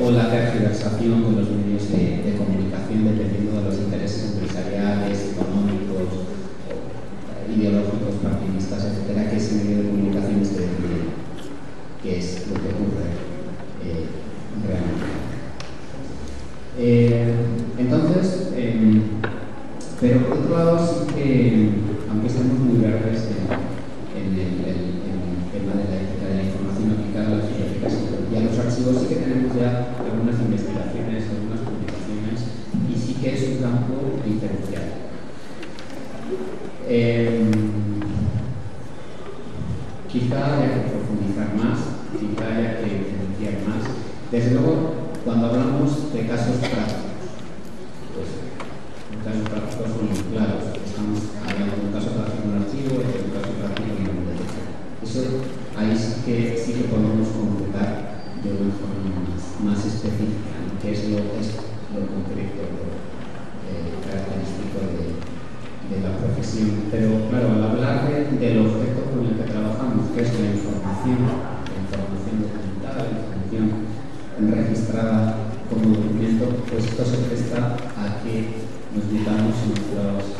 o la tergiversación de los medios de comunicación dependiendo de los intereses empresariales, económicos, ideológicos, partidistas, etcétera, que ese medio de comunicación esté defendiendo, que es lo que ocurre realmente. Entonces, pero por otro lado sí que, aunque estemos muy verdes en el tema de la ética de la información aplicada a las bibliotecas y a los archivos, sí que tenemos ya algunas investigaciones, algunas publicaciones, y sí que es un campo diferenciado. Quizá haya que profundizar más, quizá haya que diferenciar más. Desde luego, cuando hablamos de casos prácticos, pues los casos prácticos son muy claros. Estamos hablando de un caso práctico en un archivo, de un caso práctico en un específica, ¿no? Que es lo concreto, característico de la profesión. Pero claro, al hablar del objeto con el que trabajamos, que es la información documentada, la información registrada como documento, pues esto se presta a que nos metamos en otros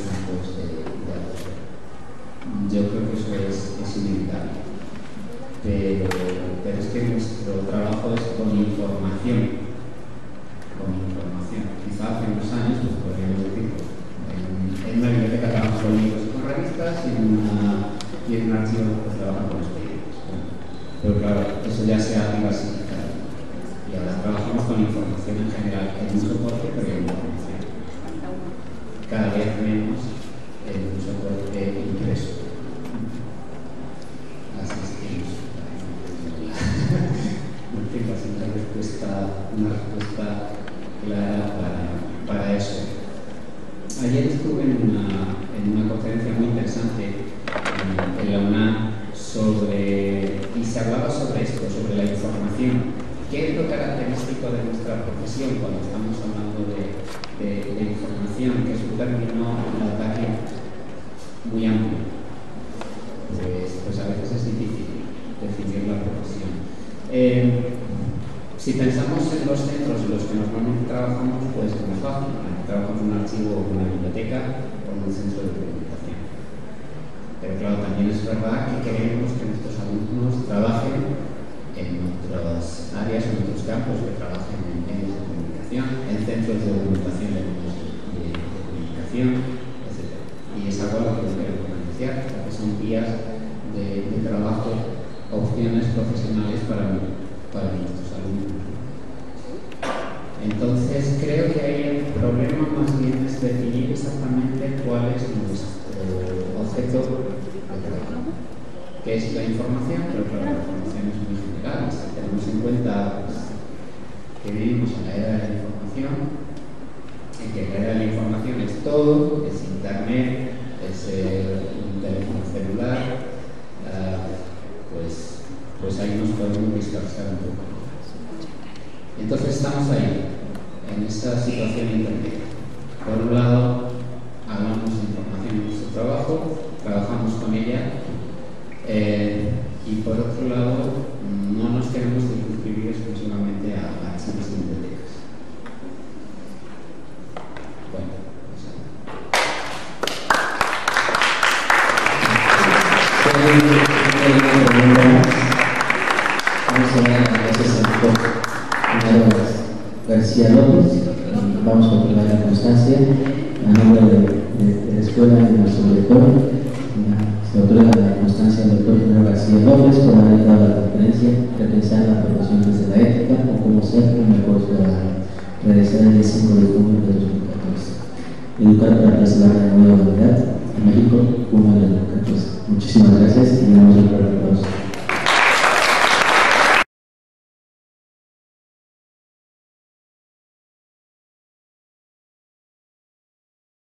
campos de actuación. Yo creo que eso es inevitable, pero es que nuestro trabajo es con información. Quizá hace unos años pues podríamos decir, en una biblioteca trabajamos con libros y con revistas, y en un archivo pues trabajan con expedientes. Pero claro, eso ya se ha diversificado y ahora trabajamos con información en general, en un soporte, pero en información cada vez menos en un soporte impreso. Asistimos. No tengo así una respuesta clara para eso. Ayer estuve en una conferencia muy interesante en la UNAM y se hablaba sobre esto, sobre la información. ¿Qué es lo característico de nuestra profesión cuando estamos hablando de información? Que es un término, un ataque muy amplio. Pues a veces es difícil definir la profesión. Si pensamos en los centros en los que normalmente trabajamos, pues es más fácil. Trabajamos en un archivo o una biblioteca o en un centro de comunicación. Pero claro, también es verdad que queremos que nuestros alumnos trabajen en otras áreas, en otros campos, que trabajen en medios de comunicación, en centros de documentación de medios de comunicación, etc. Y es algo a lo que nos queremos beneficiar, porque son vías de trabajo, opciones profesionales para nuestros alumnos. Entonces, creo que ahí el problema más bien es definir exactamente cuál es nuestro objeto de trabajo, que es la información, pero claro, la información es muy general. Si tenemos en cuenta que vivimos en la era de la información, en que la era de la información es todo, es internet, es un teléfono celular, pues ahí nos podemos dispersar un poco. Entonces estamos ahí, en esta situación intermedia. Por un lado, hablamos de información en nuestro trabajo, trabajamos con ella, y por otro lado, no nos queremos circunscribir exclusivamente a archivos y bibliotecas. Bueno, gracias al doctor García López. Vamos a otorgar la constancia a nombre de la escuela de nuestro director. Se otorga la constancia al doctor General García López por haber dado la conferencia realizada la aprobación desde la ética o cómo ser un mejor ciudadano, realizada el 5 de junio de 2014. Educar para preservar la nueva humanidad en México, 1 de 2014. Muchísimas gracias y damos el aplauso.